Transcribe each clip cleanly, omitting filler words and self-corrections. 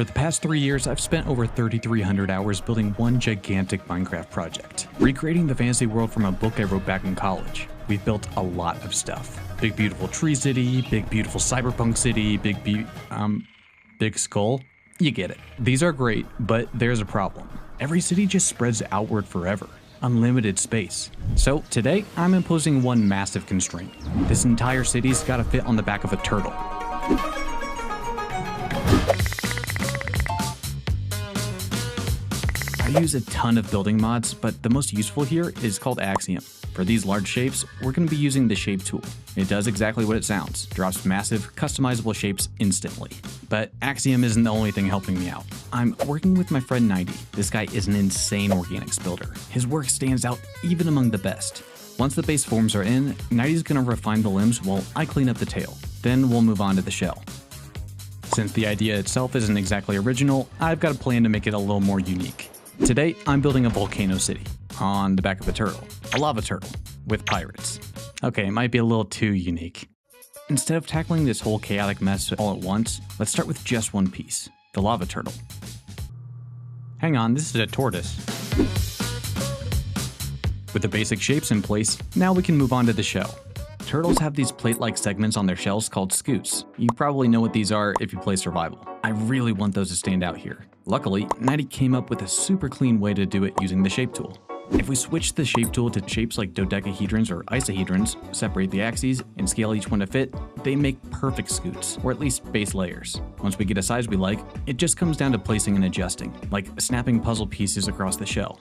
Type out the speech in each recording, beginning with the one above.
For the past 3 years, I've spent over 3,300 hours building one gigantic Minecraft project, recreating the fantasy world from a book I wrote back in college. We've built a lot of stuff. Big beautiful tree city, big beautiful cyberpunk city, big skull. You get it. These are great, but there's a problem. Every city just spreads outward forever. Unlimited space. So today, I'm imposing one massive constraint. This entire city's gotta fit on the back of a turtle. I use a ton of building mods, but the most useful here is called Axiom. For these large shapes, we're going to be using the shape tool. It does exactly what it sounds, drops massive, customizable shapes instantly. But Axiom isn't the only thing helping me out. I'm working with my friend 90. This guy is an insane organics builder. His work stands out even among the best. Once the base forms are in, 90's going to refine the limbs while I clean up the tail. Then we'll move on to the shell. Since the idea itself isn't exactly original, I've got a plan to make it a little more unique. Today, I'm building a volcano city on the back of a turtle, a lava turtle, with pirates. Okay, it might be a little too unique. Instead of tackling this whole chaotic mess all at once, let's start with just one piece, the lava turtle. Hang on, this is a tortoise. With the basic shapes in place, now we can move on to the shell. Turtles have these plate-like segments on their shells called scutes. You probably know what these are if you play survival. I really want those to stand out here. Luckily, 90 came up with a super clean way to do it using the shape tool. If we switch the shape tool to shapes like dodecahedrons or isohedrons, separate the axes, and scale each one to fit, they make perfect scutes, or at least base layers. Once we get a size we like, it just comes down to placing and adjusting, like snapping puzzle pieces across the shell.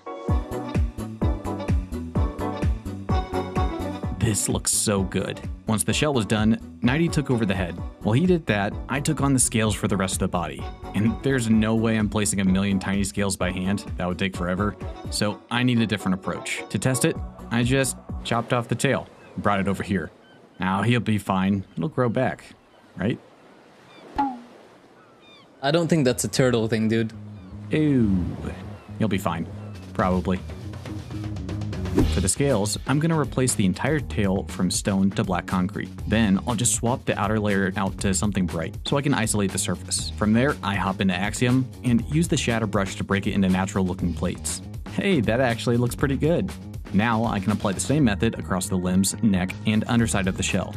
This looks so good. Once the shell was done, 90 took over the head. While he did that, I took on the scales for the rest of the body. And there's no way I'm placing a million tiny scales by hand. That would take forever. So I need a different approach. To test it, I just chopped off the tail and brought it over here. Now he'll be fine. It'll grow back, right? I don't think that's a turtle thing, dude. Ew. He'll be fine. Probably. For the scales, I'm going to replace the entire tail from stone to black concrete. Then I'll just swap the outer layer out to something bright so I can isolate the surface. From there, I hop into Axiom and use the shatter brush to break it into natural looking plates. Hey, that actually looks pretty good. Now I can apply the same method across the limbs, neck, and underside of the shell.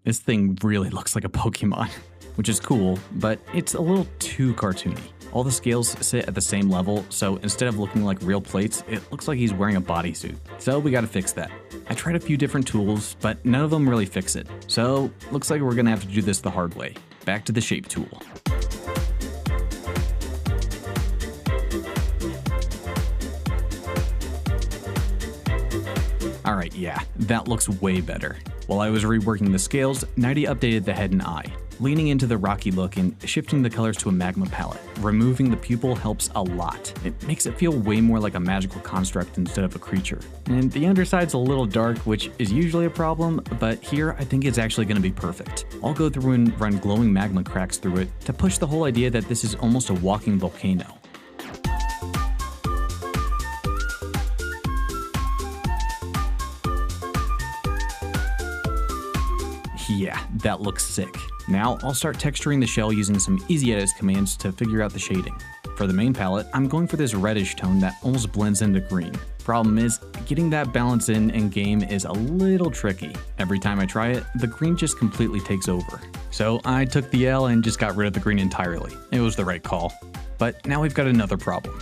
This thing really looks like a Pokemon, which is cool, but it's a little too cartoony. All the scales sit at the same level, so instead of looking like real plates, it looks like he's wearing a bodysuit. So we gotta fix that. I tried a few different tools, but none of them really fix it. So looks like we're gonna have to do this the hard way. Back to the shape tool. Alright, yeah, that looks way better. While I was reworking the scales, 90 updated the head and eye, leaning into the rocky look and shifting the colors to a magma palette. Removing the pupil helps a lot. It makes it feel way more like a magical construct instead of a creature. And the underside's a little dark, which is usually a problem, but here I think it's actually going to be perfect. I'll go through and run glowing magma cracks through it to push the whole idea that this is almost a walking volcano. Yeah, that looks sick. Now I'll start texturing the shell using some easy edit commands to figure out the shading. For the main palette, I'm going for this reddish tone that almost blends into green. Problem is, getting that balance in game is a little tricky. Every time I try it, the green just completely takes over. So I took the L and just got rid of the green entirely. It was the right call. But now we've got another problem.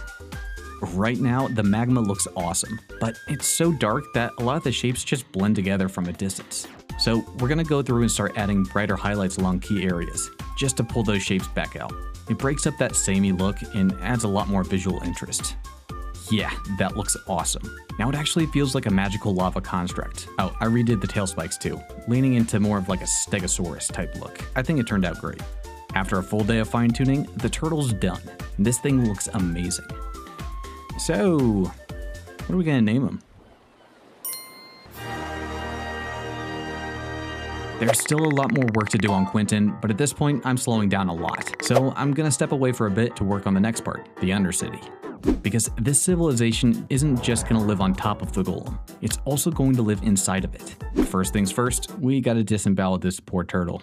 Right now, the magma looks awesome, but it's so dark that a lot of the shapes just blend together from a distance. So we're gonna go through and start adding brighter highlights along key areas, just to pull those shapes back out. It breaks up that samey look and adds a lot more visual interest. Yeah, that looks awesome. Now it actually feels like a magical lava construct. Oh, I redid the tail spikes too, leaning into more of like a stegosaurus type look. I think it turned out great. After a full day of fine-tuning, the turtle's done. This thing looks amazing. So, what are we gonna name him? There's still a lot more work to do on Quentin, but at this point, I'm slowing down a lot. So I'm gonna step away for a bit to work on the next part, the Undercity. Because this civilization isn't just gonna live on top of the golem, it's also going to live inside of it. First things first, we gotta disembowel this poor turtle.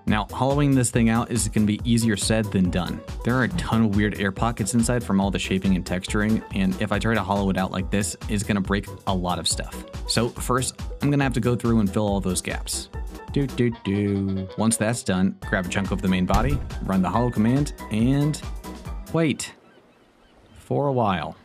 Now, hollowing this thing out is going to be easier said than done. There are a ton of weird air pockets inside from all the shaping and texturing, and if I try to hollow it out like this, it's going to break a lot of stuff. So first, I'm going to have to go through and fill all those gaps. Once that's done, grab a chunk of the main body, run the hollow command, and wait for a while.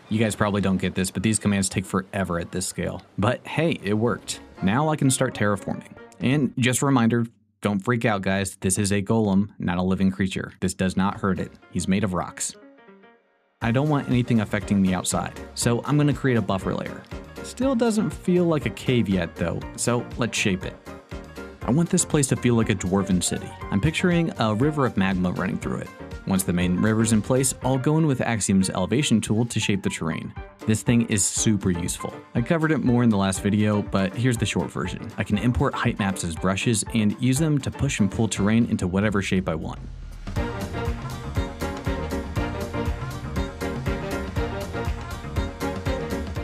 You guys probably don't get this, but these commands take forever at this scale. But hey, it worked. Now I can start terraforming. And just a reminder, don't freak out guys, this is a golem, not a living creature. This does not hurt it. He's made of rocks. I don't want anything affecting the outside, so I'm gonna create a buffer layer. Still doesn't feel like a cave yet though, so let's shape it. I want this place to feel like a dwarven city. I'm picturing a river of magma running through it. Once the main river's in place, I'll go in with Axiom's elevation tool to shape the terrain. This thing is super useful. I covered it more in the last video, but here's the short version. I can import height maps as brushes and use them to push and pull terrain into whatever shape I want.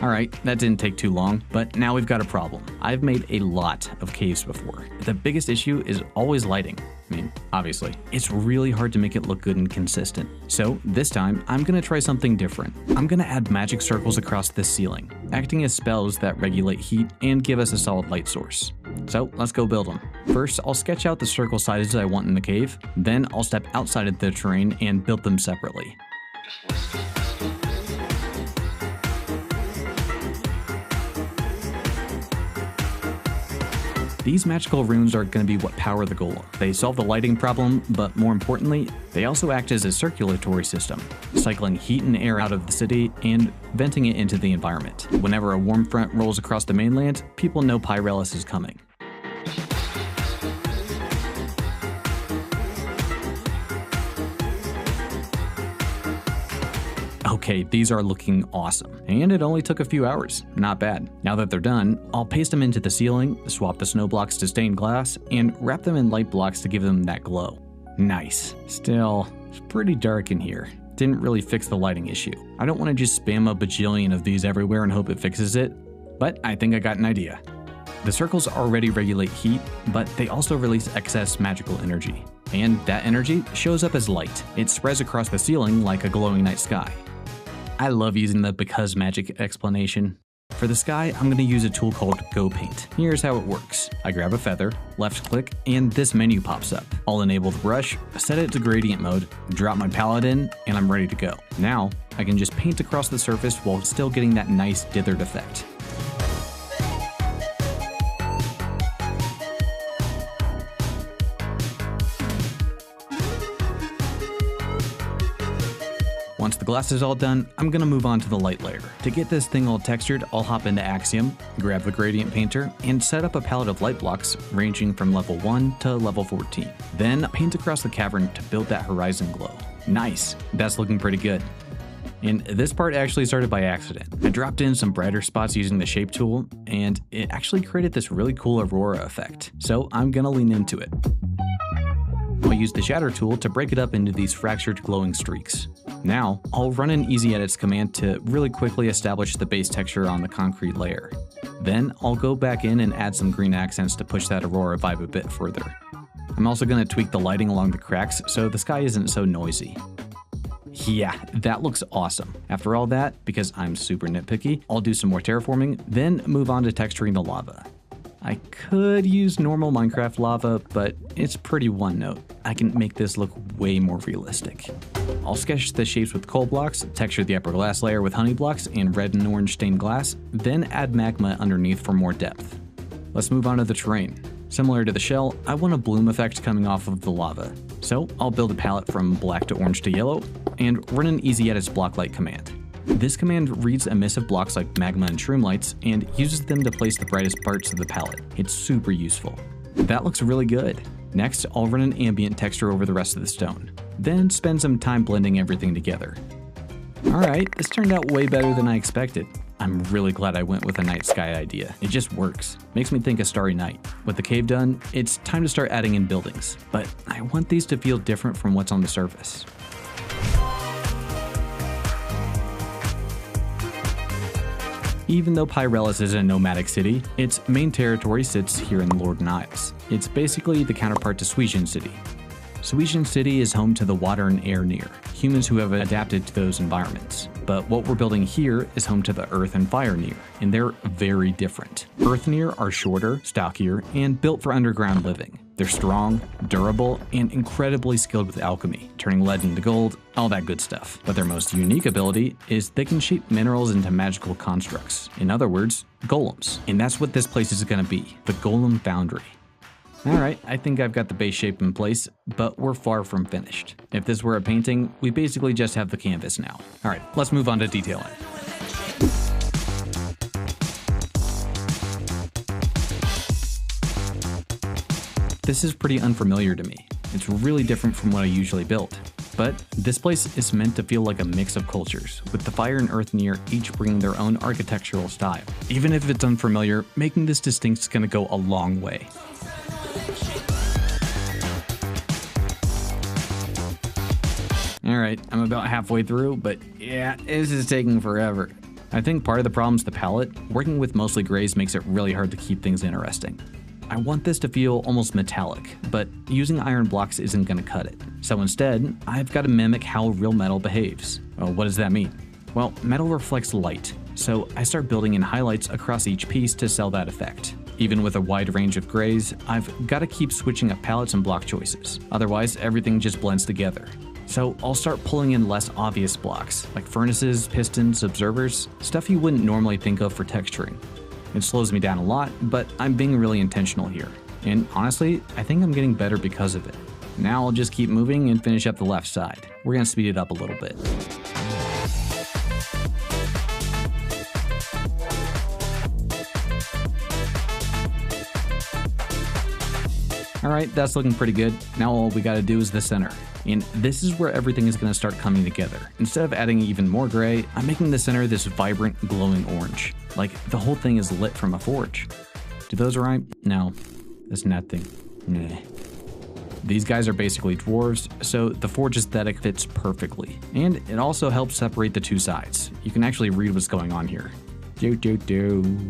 Alright, that didn't take too long, but now we've got a problem. I've made a lot of caves before. The biggest issue is always lighting. I mean, obviously. It's really hard to make it look good and consistent. So this time, I'm gonna try something different. I'm gonna add magic circles across this ceiling, acting as spells that regulate heat and give us a solid light source. So let's go build them. First, I'll sketch out the circle sizes I want in the cave, then I'll step outside of the terrain and build them separately. These magical runes are going to be what power the golem. They solve the lighting problem, but more importantly, they also act as a circulatory system, cycling heat and air out of the city and venting it into the environment. Whenever a warm front rolls across the mainland, people know Pyrelis is coming. Okay, these are looking awesome, and it only took a few hours. Not bad. Now that they're done, I'll paste them into the ceiling, swap the snow blocks to stained glass, and wrap them in light blocks to give them that glow. Nice. Still, it's pretty dark in here. Didn't really fix the lighting issue. I don't want to just spam a bajillion of these everywhere and hope it fixes it, but I think I got an idea. The circles already regulate heat, but they also release excess magical energy. And that energy shows up as light. It spreads across the ceiling like a glowing night sky. I love using the because magic explanation. For the sky, I'm going to use a tool called Go Paint. Here's how it works. I grab a feather, left click, and this menu pops up. I'll enable the brush, set it to gradient mode, drop my palette in, and I'm ready to go. Now, I can just paint across the surface while still getting that nice dithered effect. Once the glass is all done, I'm gonna move on to the light layer. To get this thing all textured, I'll hop into Axiom, grab the gradient painter, and set up a palette of light blocks ranging from level 1 to level 14. Then paint across the cavern to build that horizon glow. Nice, that's looking pretty good. And this part actually started by accident. I dropped in some brighter spots using the shape tool, and it actually created this really cool aurora effect. So I'm gonna lean into it. I'll use the shatter tool to break it up into these fractured glowing streaks. Now, I'll run an easy edits command to really quickly establish the base texture on the concrete layer. Then I'll go back in and add some green accents to push that aurora vibe a bit further. I'm also going to tweak the lighting along the cracks so the sky isn't so noisy. Yeah, that looks awesome. After all that, because I'm super nitpicky, I'll do some more terraforming, then move on to texturing the lava. I could use normal Minecraft lava, but it's pretty one note. I can make this look way more realistic. I'll sketch the shapes with coal blocks, texture the upper glass layer with honey blocks and red and orange stained glass, then add magma underneath for more depth. Let's move on to the terrain. Similar to the shell, I want a bloom effect coming off of the lava. So I'll build a palette from black to orange to yellow, and run an easy edits block light command. This command reads emissive blocks like magma and shroom lights and uses them to place the brightest parts of the palette. It's super useful. That looks really good. Next, I'll run an ambient texture over the rest of the stone. Then spend some time blending everything together. Alright, this turned out way better than I expected. I'm really glad I went with a night sky idea. It just works. Makes me think of Starry Night. With the cave done, it's time to start adding in buildings. But I want these to feel different from what's on the surface. Even though Pyrelis is a nomadic city, its main territory sits here in the Lorden Isles. It's basically the counterpart to Suijin City. Suijin City is home to the water and air near, humans who have adapted to those environments. But what we're building here is home to the earth and fire near, and they're very different. Earth near are shorter, stockier, and built for underground living. They're strong, durable, and incredibly skilled with alchemy, turning lead into gold, all that good stuff. But their most unique ability is they can shape minerals into magical constructs. In other words, golems. And that's what this place is going to be, the Golem Foundry. Alright, I think I've got the base shape in place, but we're far from finished. If this were a painting, we basically just have the canvas now. Alright, let's move on to detailing. This is pretty unfamiliar to me. It's really different from what I usually build. But this place is meant to feel like a mix of cultures, with the fire and earth near each bringing their own architectural style. Even if it's unfamiliar, making this distinct is going to go a long way. Alright, I'm about halfway through, but yeah, this is taking forever. I think part of the problem is the palette. Working with mostly grays makes it really hard to keep things interesting. I want this to feel almost metallic, but using iron blocks isn't going to cut it. So instead, I've got to mimic how real metal behaves. Well, what does that mean? Well, metal reflects light, so I start building in highlights across each piece to sell that effect. Even with a wide range of grays, I've got to keep switching up palettes and block choices. Otherwise, everything just blends together. So I'll start pulling in less obvious blocks, like furnaces, pistons, observers, stuff you wouldn't normally think of for texturing. It slows me down a lot, but I'm being really intentional here. And honestly, I think I'm getting better because of it. Now I'll just keep moving and finish up the left side. We're gonna speed it up a little bit. Alright, that's looking pretty good. Now all we gotta do is the center. And this is where everything is going to start coming together. Instead of adding even more gray, I'm making the center this vibrant, glowing orange. Like the whole thing is lit from a forge. Do those rhyme? No, that's nothing. Nah. These guys are basically dwarves, so the forge aesthetic fits perfectly. And it also helps separate the two sides. You can actually read what's going on here.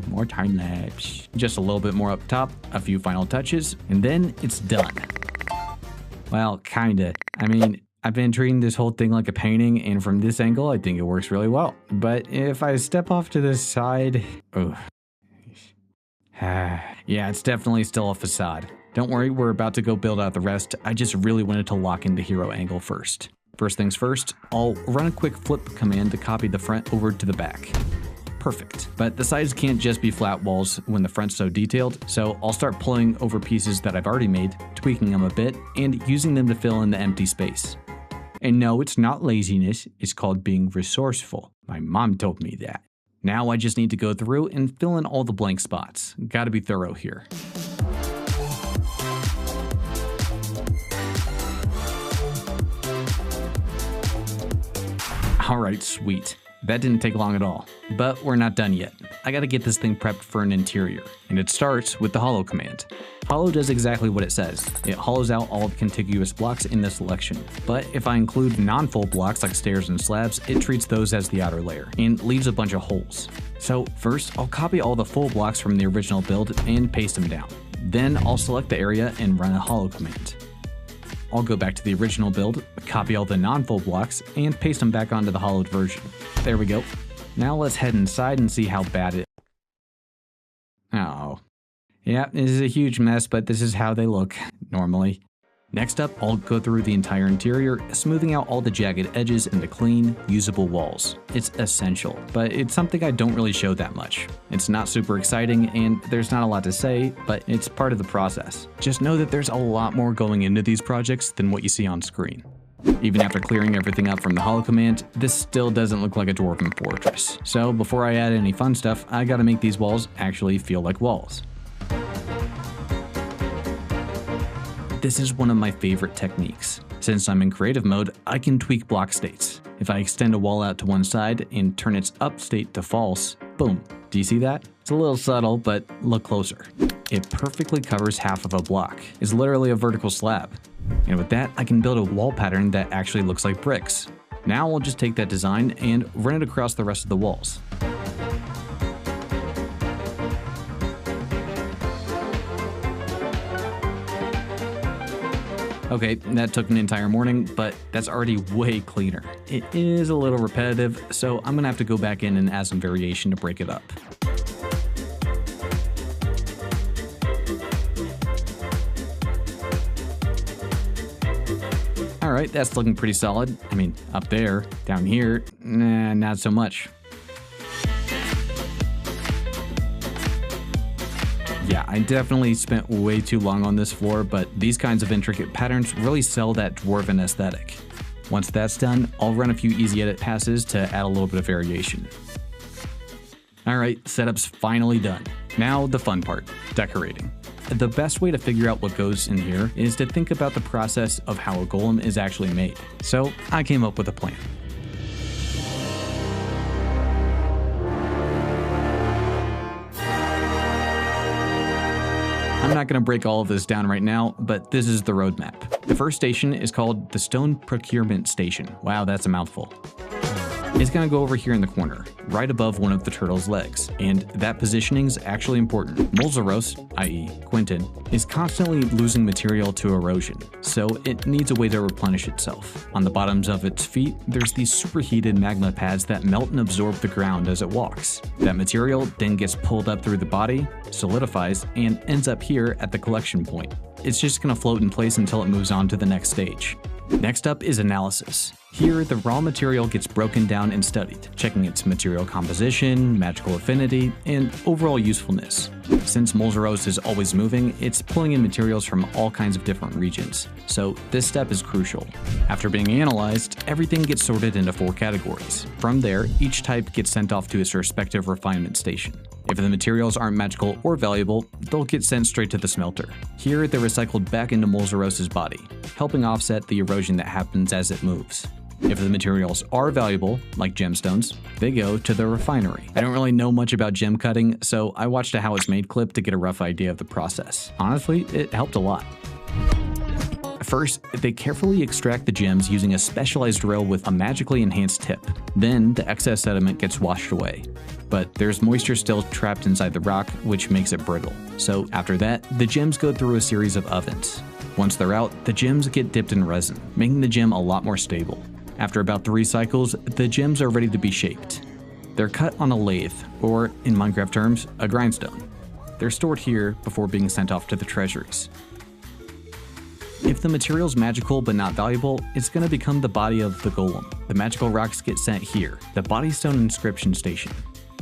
More time lapse. Just a little bit more up top, a few final touches, and then it's done. Well, kinda. I mean, I've been treating this whole thing like a painting, and from this angle, I think it works really well. But if I step off to the side... Oh. Yeah, it's definitely still a facade. Don't worry, we're about to go build out the rest. I just really wanted to lock in the hero angle first. First things first, I'll run a quick flip command to copy the front over to the back. Perfect. But the sides can't just be flat walls when the front's so detailed, so I'll start pulling over pieces that I've already made, tweaking them a bit, and using them to fill in the empty space. And no, it's not laziness, it's called being resourceful. My mom told me that. Now I just need to go through and fill in all the blank spots. Gotta be thorough here. Alright, sweet. That didn't take long at all. But we're not done yet. I gotta get this thing prepped for an interior, and it starts with the hollow command. Hollow does exactly what it says. It hollows out all the contiguous blocks in the selection. But if I include non-full blocks like stairs and slabs, it treats those as the outer layer, and leaves a bunch of holes. So first, I'll copy all the full blocks from the original build and paste them down. Then I'll select the area and run a hollow command. I'll go back to the original build, copy all the non-full blocks, and paste them back onto the hollowed version. There we go. Now let's head inside and see how bad it... Oh. Yeah, this is a huge mess, but this is how they look, normally. Next up, I'll go through the entire interior, smoothing out all the jagged edges into clean, usable walls. It's essential, but it's something I don't really show that much. It's not super exciting, and there's not a lot to say, but it's part of the process. Just know that there's a lot more going into these projects than what you see on screen. Even after clearing everything up from the hollow command, this still doesn't look like a dwarven fortress. So before I add any fun stuff, I gotta make these walls actually feel like walls. This is one of my favorite techniques. Since I'm in creative mode, I can tweak block states. If I extend a wall out to one side and turn its up state to false, boom. Do you see that? It's a little subtle, but look closer. It perfectly covers half of a block. It's literally a vertical slab. And with that, I can build a wall pattern that actually looks like bricks. Now I'll just take that design and run it across the rest of the walls. Okay, that took an entire morning, but that's already way cleaner. It is a little repetitive, so I'm gonna have to go back in and add some variation to break it up. Alright, that's looking pretty solid. I mean, up there. Down here, nah, not so much. Yeah, I definitely spent way too long on this floor, but these kinds of intricate patterns really sell that dwarven aesthetic. Once that's done, I'll run a few easy edit passes to add a little bit of variation. Alright, setup's finally done. Now the fun part, decorating. The best way to figure out what goes in here is to think about the process of how a golem is actually made. So I came up with a plan. I'm not going to break all of this down right now, but this is the roadmap. The first station is called the Stone Procurement Station. Wow, that's a mouthful. It's going to go over here in the corner, right above one of the turtle's legs, and that positioning is actually important. Molzaros, i.e. Quentin, is constantly losing material to erosion, so it needs a way to replenish itself. On the bottoms of its feet, there's these superheated magma pads that melt and absorb the ground as it walks. That material then gets pulled up through the body, solidifies, and ends up here at the collection point. It's just going to float in place until it moves on to the next stage. Next up is analysis. Here, the raw material gets broken down and studied, checking its material composition, magical affinity, and overall usefulness. Since Molzaros is always moving, it's pulling in materials from all kinds of different regions, so this step is crucial. After being analyzed, everything gets sorted into 4 categories. From there, each type gets sent off to its respective refinement station. If the materials aren't magical or valuable, they'll get sent straight to the smelter. Here, they're recycled back into Molzaros' body, helping offset the erosion that happens as it moves. If the materials are valuable, like gemstones, they go to the refinery. I don't really know much about gem cutting, so I watched a How It's Made clip to get a rough idea of the process. Honestly, it helped a lot. First, they carefully extract the gems using a specialized drill with a magically enhanced tip. Then, the excess sediment gets washed away. But there's moisture still trapped inside the rock, which makes it brittle. So after that, the gems go through a series of ovens. Once they're out, the gems get dipped in resin, making the gem a lot more stable. After about 3 cycles, the gems are ready to be shaped. They're cut on a lathe, or in Minecraft terms, a grindstone. They're stored here before being sent off to the treasuries. If the material's magical but not valuable, it's going to become the body of the golem. The magical rocks get sent here, the Bodystone Inscription Station.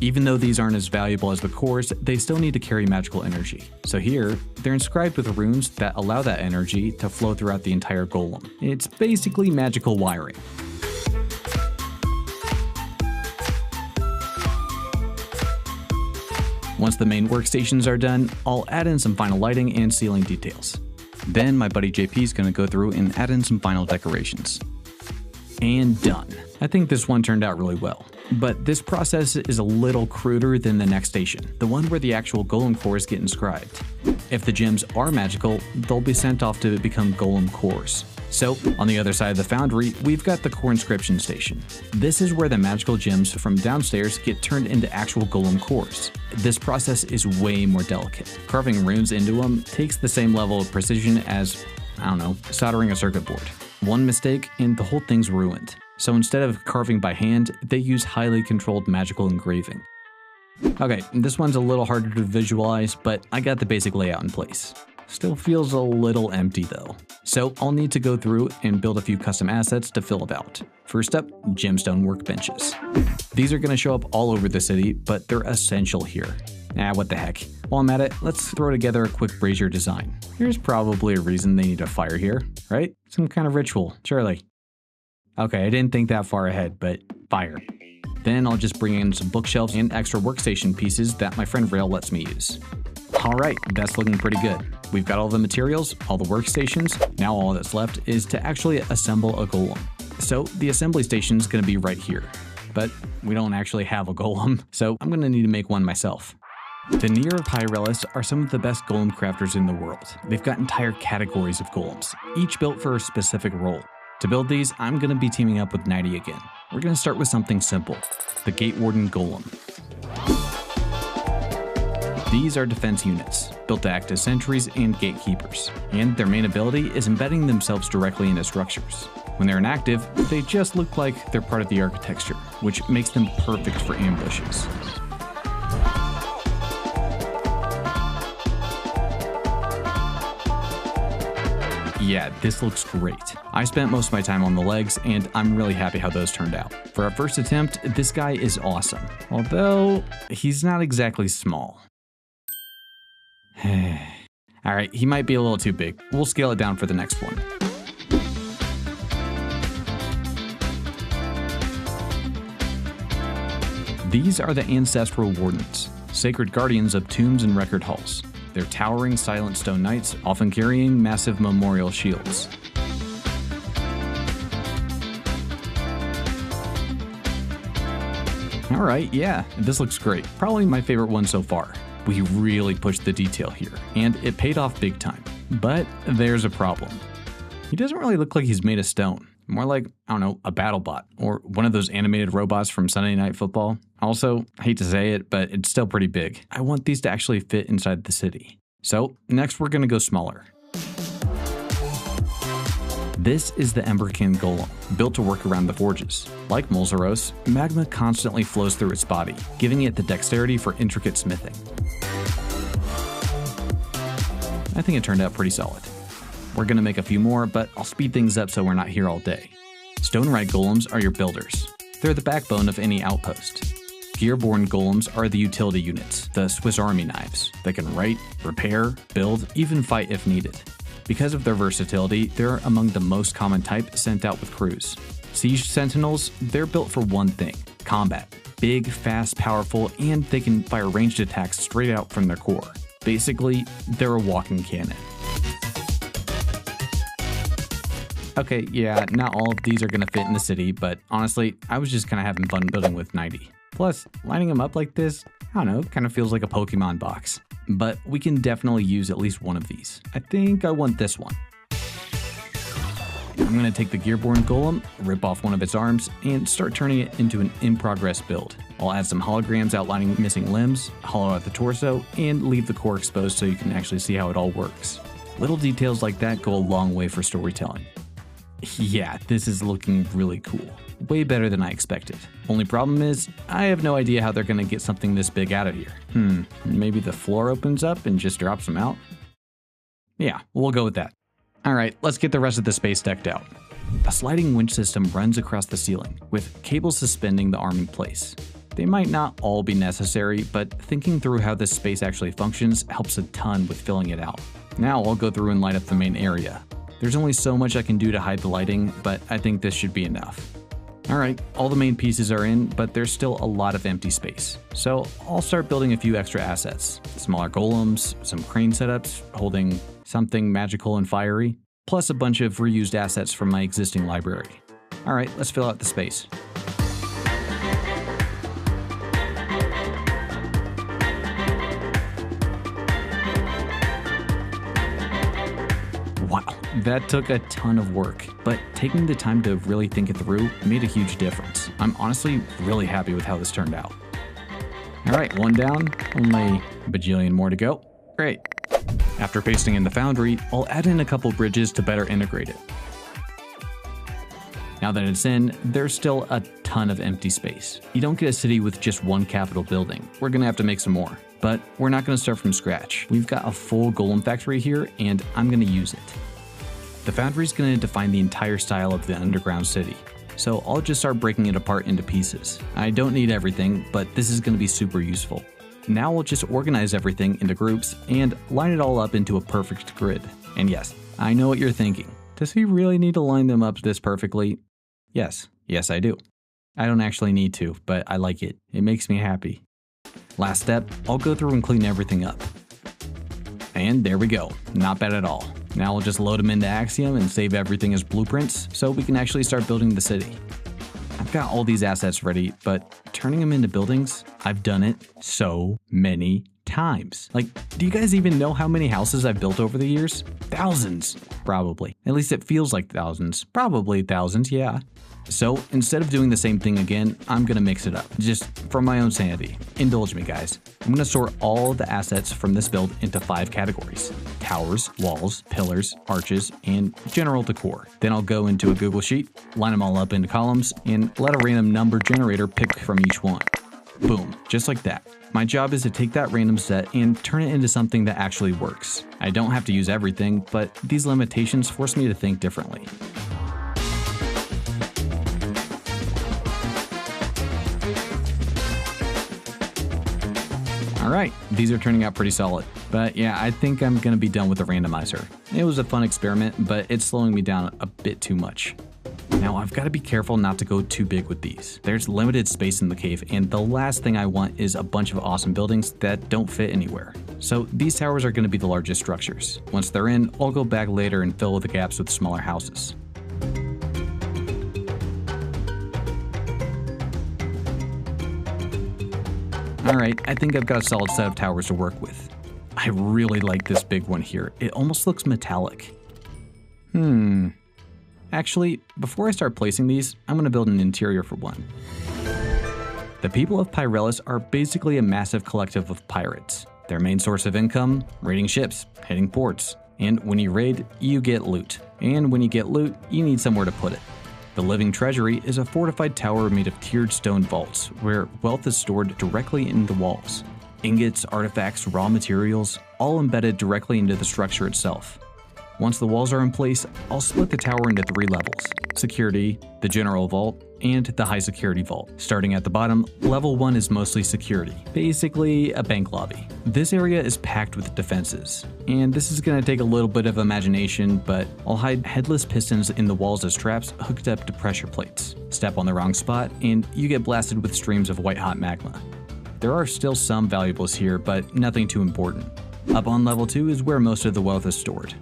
Even though these aren't as valuable as the cores, they still need to carry magical energy. So here, they're inscribed with runes that allow that energy to flow throughout the entire golem. It's basically magical wiring. Once the main workstations are done, I'll add in some final lighting and ceiling details. Then my buddy JP is going to go through and add in some final decorations. And done. I think this one turned out really well. But this process is a little cruder than the next station, the one where the actual golem cores get inscribed. If the gems are magical, they'll be sent off to become golem cores. So, on the other side of the foundry, we've got the core inscription station. This is where the magical gems from downstairs get turned into actual golem cores. This process is way more delicate. Carving runes into them takes the same level of precision as, I don't know, soldering a circuit board. One mistake and the whole thing's ruined. So instead of carving by hand, they use highly controlled magical engraving. Okay, this one's a little harder to visualize, but I got the basic layout in place. Still feels a little empty though. So I'll need to go through and build a few custom assets to fill it out. First up, gemstone workbenches. These are going to show up all over the city, but they're essential here. What the heck. While I'm at it, let's throw together a quick brazier design. There's probably a reason they need a fire here, right? Some kind of ritual, surely. Okay, I didn't think that far ahead, but fire. Then I'll just bring in some bookshelves and extra workstation pieces that my friend Rail lets me use. Alright, that's looking pretty good. We've got all the materials, all the workstations. Now all that's left is to actually assemble a golem. So the assembly station is going to be right here. But we don't actually have a golem, so I'm going to need to make one myself. The Nier of Hyrelis are some of the best golem crafters in the world. They've got entire categories of golems, each built for a specific role. To build these, I'm going to be teaming up with Nighty again. We're going to start with something simple, the Gate Warden Golem. These are defense units, built to act as sentries and gatekeepers, and their main ability is embedding themselves directly into structures. When they're inactive, they just look like they're part of the architecture, which makes them perfect for ambushes. Yeah, this looks great. I spent most of my time on the legs, and I'm really happy how those turned out. For our first attempt, this guy is awesome, although he's not exactly small. Alright, he might be a little too big. We'll scale it down for the next one. These are the Ancestral Wardens, sacred guardians of tombs and record halls. They're towering, silent stone knights, often carrying massive memorial shields. Alright, yeah, this looks great. Probably my favorite one so far. We really pushed the detail here, and it paid off big time. But there's a problem. He doesn't really look like he's made of stone. More like, I don't know, a battle bot, or one of those animated robots from Sunday Night Football. Also, I hate to say it, but it's still pretty big. I want these to actually fit inside the city. So, next we're gonna go smaller. This is the Emberkin Golem, built to work around the forges. Like Molzaros, magma constantly flows through its body, giving it the dexterity for intricate smithing. I think it turned out pretty solid. We're gonna make a few more, but I'll speed things up so we're not here all day. Stone-Right Golems are your builders. They're the backbone of any outpost. Gearborn Golems are the utility units, the Swiss Army knives, that can write, repair, build, even fight if needed. Because of their versatility, they're among the most common type sent out with crews. Siege Sentinels, they're built for one thing, combat. Big, fast, powerful, and they can fire ranged attacks straight out from their core. Basically, they're a walking cannon. Okay, yeah, not all of these are gonna fit in the city, but honestly, I was just kinda having fun building with 90. Plus, lining them up like this, I don't know, kinda feels like a Pokemon box. But we can definitely use at least one of these. I think I want this one. I'm gonna take the Gearborn Golem, rip off one of its arms, and start turning it into an in-progress build. I'll add some holograms outlining missing limbs, hollow out the torso, and leave the core exposed so you can actually see how it all works. Little details like that go a long way for storytelling. Yeah, this is looking really cool. Way better than I expected. Only problem is, I have no idea how they're gonna get something this big out of here. Maybe the floor opens up and just drops them out? Yeah, we'll go with that. Alright, let's get the rest of the space decked out. A sliding winch system runs across the ceiling, with cables suspending the arm in place. They might not all be necessary, but thinking through how this space actually functions helps a ton with filling it out. Now I'll go through and light up the main area. There's only so much I can do to hide the lighting, but I think this should be enough. Alright, all the main pieces are in, but there's still a lot of empty space. So I'll start building a few extra assets. Smaller golems, some crane setups holding something magical and fiery, plus a bunch of reused assets from my existing library. Alright, let's fill out the space. Wow, that took a ton of work, but taking the time to really think it through made a huge difference. I'm honestly really happy with how this turned out. Alright, one down, only a bajillion more to go. Great. After pasting in the foundry, I'll add in a couple bridges to better integrate it. Now that it's in, there's still a ton of empty space. You don't get a city with just one capital building. We're gonna have to make some more. But we're not gonna start from scratch. We've got a full golem factory here, and I'm gonna use it. The foundry's gonna define the entire style of the underground city. So I'll just start breaking it apart into pieces. I don't need everything, but this is gonna be super useful. Now we'll just organize everything into groups and line it all up into a perfect grid. And yes, I know what you're thinking. Does he really need to line them up this perfectly? Yes, I do. I don't actually need to, but I like it. It makes me happy. Last step, I'll go through and clean everything up. And there we go, not bad at all. Now we'll just load them into Axiom and save everything as blueprints so we can actually start building the city. I've got all these assets ready, but turning them into buildings, I've done it so many times. Like, do you guys even know how many houses I've built over the years? Thousands, probably. At least it feels like thousands. Probably thousands, yeah. So instead of doing the same thing again, I'm gonna mix it up, just for my own sanity. Indulge me, guys. I'm gonna sort all of the assets from this build into 5 categories: towers, walls, pillars, arches, and general decor. Then I'll go into a Google Sheet, line them all up into columns, and let a random number generator pick from each one. Boom, just like that. My job is to take that random set and turn it into something that actually works. I don't have to use everything, but these limitations force me to think differently. Alright, these are turning out pretty solid. But yeah, I think I'm gonna be done with the randomizer. It was a fun experiment, but it's slowing me down a bit too much. Now I've got to be careful not to go too big with these. There's limited space in the cave, and the last thing I want is a bunch of awesome buildings that don't fit anywhere. So these towers are going to be the largest structures. Once they're in, I'll go back later and fill the gaps with smaller houses. Alright, I think I've got a solid set of towers to work with. I really like this big one here. It almost looks metallic. Actually, before I start placing these, I'm going to build an interior for one. The people of Pyrelis are basically a massive collective of pirates. Their main source of income, raiding ships, hitting ports. And when you raid, you get loot. And when you get loot, you need somewhere to put it. The living treasury is a fortified tower made of tiered stone vaults, where wealth is stored directly in the walls. Ingots, artifacts, raw materials, all embedded directly into the structure itself. Once the walls are in place, I'll split the tower into 3 levels: security, the general vault, and the high security vault. Starting at the bottom, level 1 is mostly security, basically a bank lobby. This area is packed with defenses, and this is going to take a little bit of imagination, but I'll hide headless pistons in the walls as traps hooked up to pressure plates. Step on the wrong spot, and you get blasted with streams of white-hot magma. There are still some valuables here, but nothing too important. Up on level 2 is where most of the wealth is stored.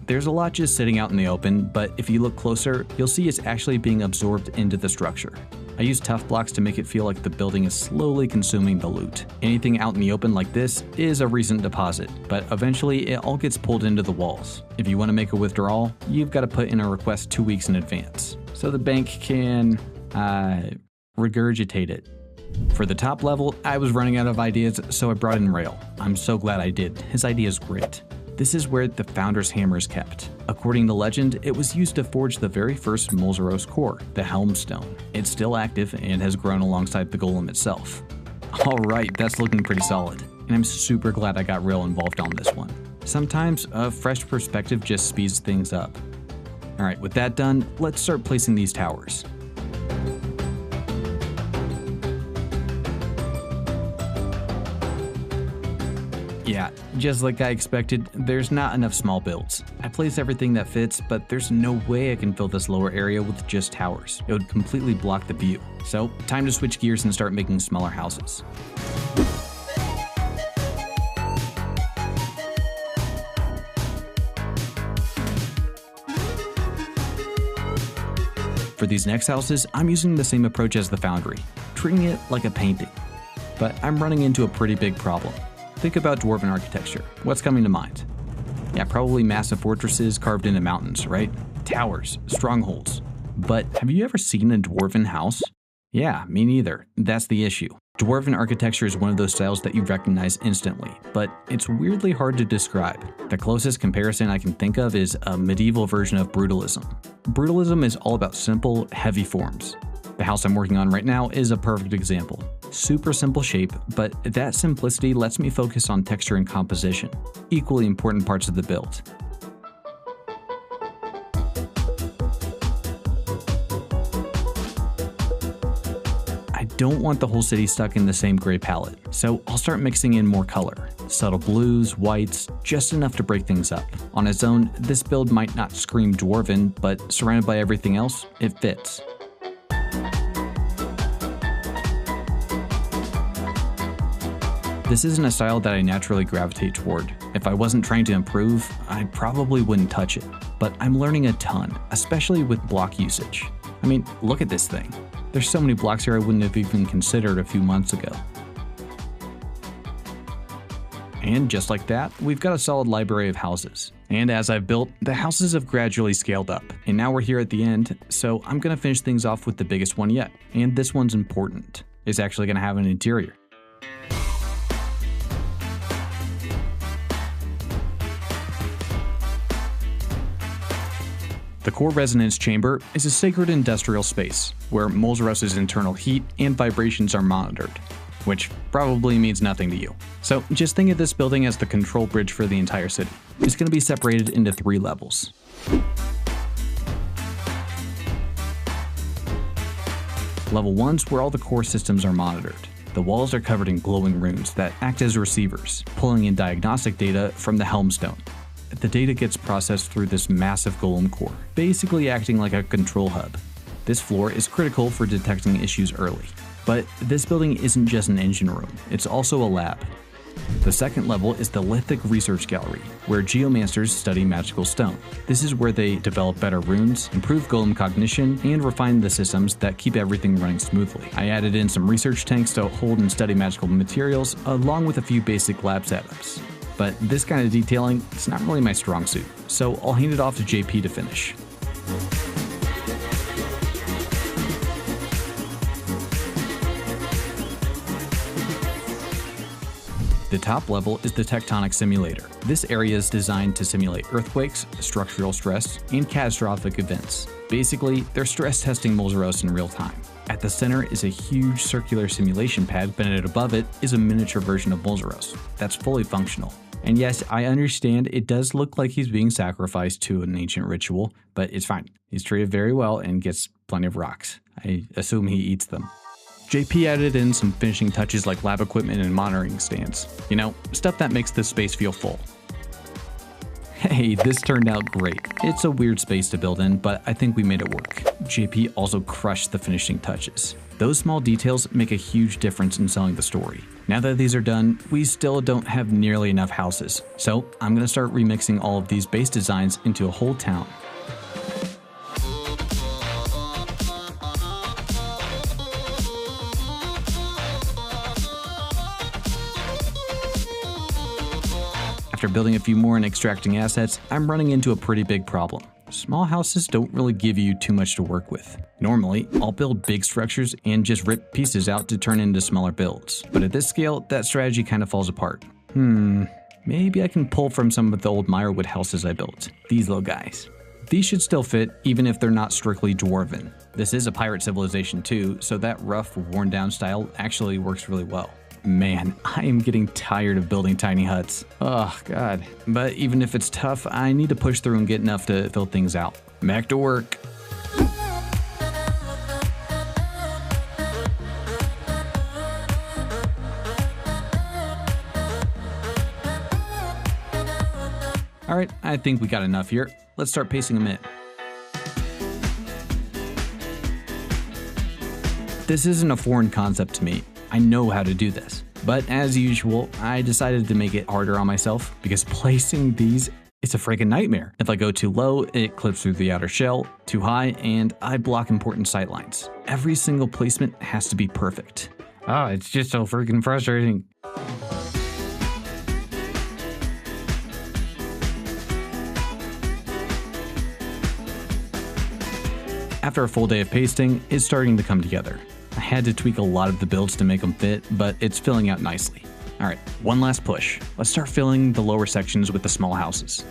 There's a lot just sitting out in the open, but if you look closer, you'll see it's actually being absorbed into the structure. I use tough blocks to make it feel like the building is slowly consuming the loot. Anything out in the open like this is a recent deposit, but eventually it all gets pulled into the walls. If you want to make a withdrawal, you've got to put in a request 2 weeks in advance, so the bank can, regurgitate it. For the top level, I was running out of ideas, so I brought in Rail. I'm so glad I did. His idea is great. This is where the Founder's Hammer is kept. According to legend, it was used to forge the very first Molzaros core, the Helmstone. It's still active and has grown alongside the golem itself. Alright, that's looking pretty solid, and I'm super glad I got Rail involved on this one. Sometimes a fresh perspective just speeds things up. Alright, with that done, let's start placing these towers. Yeah, just like I expected, there's not enough small builds. I place everything that fits, but there's no way I can fill this lower area with just towers. It would completely block the view. So, time to switch gears and start making smaller houses. For these next houses, I'm using the same approach as the Foundry, treating it like a painting. But I'm running into a pretty big problem. Think about dwarven architecture. What's coming to mind? Yeah, probably massive fortresses carved into mountains, right? Towers, strongholds. But have you ever seen a dwarven house? Yeah, me neither. That's the issue. Dwarven architecture is one of those styles that you recognize instantly, but it's weirdly hard to describe. The closest comparison I can think of is a medieval version of brutalism. Brutalism is all about simple, heavy forms. The house I'm working on right now is a perfect example. Super simple shape, but that simplicity lets me focus on texture and composition, equally important parts of the build. I don't want the whole city stuck in the same gray palette, so I'll start mixing in more color. Subtle blues, whites, just enough to break things up. On its own, this build might not scream dwarven, but surrounded by everything else, it fits. This isn't a style that I naturally gravitate toward. If I wasn't trying to improve, I probably wouldn't touch it. But I'm learning a ton, especially with block usage. I mean, look at this thing. There's so many blocks here I wouldn't have even considered a few months ago. And just like that, we've got a solid library of houses. And as I've built, the houses have gradually scaled up. And now we're here at the end, so I'm gonna finish things off with the biggest one yet. And this one's important. It's actually gonna have an interior. The core resonance chamber is a sacred industrial space where Molzeros's internal heat and vibrations are monitored, which probably means nothing to you. So just think of this building as the control bridge for the entire city. It's going to be separated into 3 levels. Level 1's where all the core systems are monitored. The walls are covered in glowing runes that act as receivers, pulling in diagnostic data from the Helmstone. The data gets processed through this massive golem core, basically acting like a control hub. This floor is critical for detecting issues early. But this building isn't just an engine room, it's also a lab. The second level is the lithic research gallery, where geomancers study magical stone. This is where they develop better runes, improve golem cognition, and refine the systems that keep everything running smoothly. I added in some research tanks to hold and study magical materials, along with a few basic lab setups. But this kind of detailing, it's not really my strong suit, so I'll hand it off to JP to finish. The top level is the tectonic simulator. This area is designed to simulate earthquakes, structural stress, and catastrophic events. Basically, they're stress testing Molzeros in real time. At the center is a huge circular simulation pad, and above it is a miniature version of Molzeros that's fully functional. And yes, I understand it does look like he's being sacrificed to an ancient ritual, but it's fine. He's treated very well and gets plenty of rocks. I assume he eats them. JP added in some finishing touches like lab equipment and monitoring stands. You know, stuff that makes the space feel full. Hey, this turned out great. It's a weird space to build in, but I think we made it work. JP also crushed the finishing touches. Those small details make a huge difference in selling the story. Now that these are done, we still don't have nearly enough houses. So I'm gonna start remixing all of these base designs into a whole town. After building a few more and extracting assets, I'm running into a pretty big problem. Small houses don't really give you too much to work with. Normally, I'll build big structures and just rip pieces out to turn into smaller builds. But at this scale, that strategy kind of falls apart. Maybe I can pull from some of the old Meyerwood houses I built. These little guys. These should still fit, even if they're not strictly dwarven. This is a pirate civilization too, so that rough, worn down style actually works really well. Man, I am getting tired of building tiny huts. Oh, God. But even if it's tough, I need to push through and get enough to fill things out. Back to work. All right, I think we got enough here. Let's start pacing them in. This isn't a foreign concept to me. I know how to do this. But as usual, I decided to make it harder on myself because placing these is a freaking nightmare. If I go too low, it clips through the outer shell, too high, and I block important sightlines. Every single placement has to be perfect. Oh, it's just so freaking frustrating. After a full day of pasting, it's starting to come together. I had to tweak a lot of the builds to make them fit, but it's filling out nicely. All right, one last push. Let's start filling the lower sections with the small houses.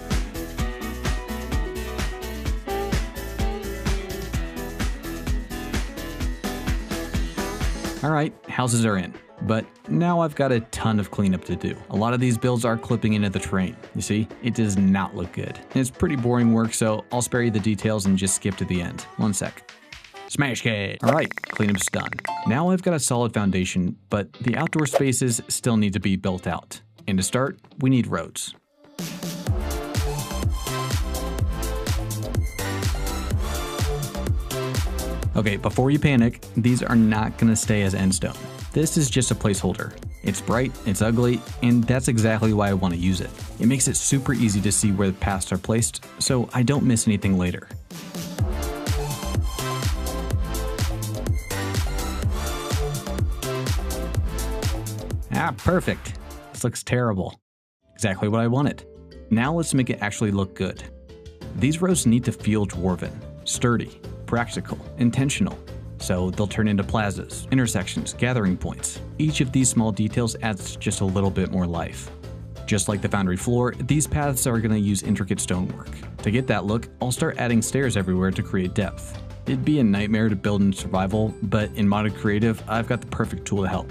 All right, houses are in, but now I've got a ton of cleanup to do. A lot of these builds are clipping into the terrain. You see, it does not look good. It's pretty boring work, so I'll spare you the details and just skip to the end. One sec. Smash cut! All right, cleanup's done. Now I've got a solid foundation, but the outdoor spaces still need to be built out. And to start, we need roads. Okay, before you panic, these are not gonna stay as endstone. This is just a placeholder. It's bright, it's ugly, and that's exactly why I want to use it. It makes it super easy to see where the paths are placed, so I don't miss anything later. Ah, perfect. This looks terrible. exactly what I wanted. Now let's make it actually look good. These rows need to feel dwarven, sturdy, practical, intentional. So they'll turn into plazas, intersections, gathering points. Each of these small details adds just a little bit more life. Just like the foundry floor, these paths are going to use intricate stonework. To get that look, I'll start adding stairs everywhere to create depth. It'd be a nightmare to build in survival, but in modded creative, I've got the perfect tool to help.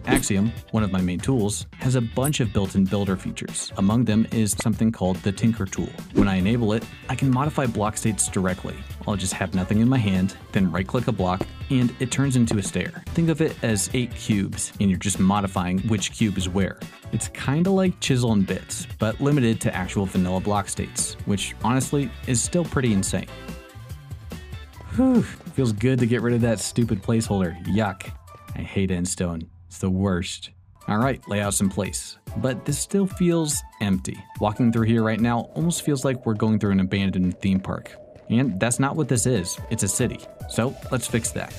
Axiom, one of my main tools, has a bunch of built-in builder features. Among them is something called the Tinker tool. When I enable it, I can modify block states directly. I'll just have nothing in my hand, then right-click a block, and it turns into a stair. Think of it as 8 cubes, and you're just modifying which cube is where. It's kinda like chisel and bits, but limited to actual vanilla block states, which honestly is still pretty insane. Whew, feels good to get rid of that stupid placeholder. Yuck. I hate endstone. It's the worst. Alright, layout's in place, but this still feels empty. Walking through here right now almost feels like we're going through an abandoned theme park. And that's not what this is, it's a city. So let's fix that.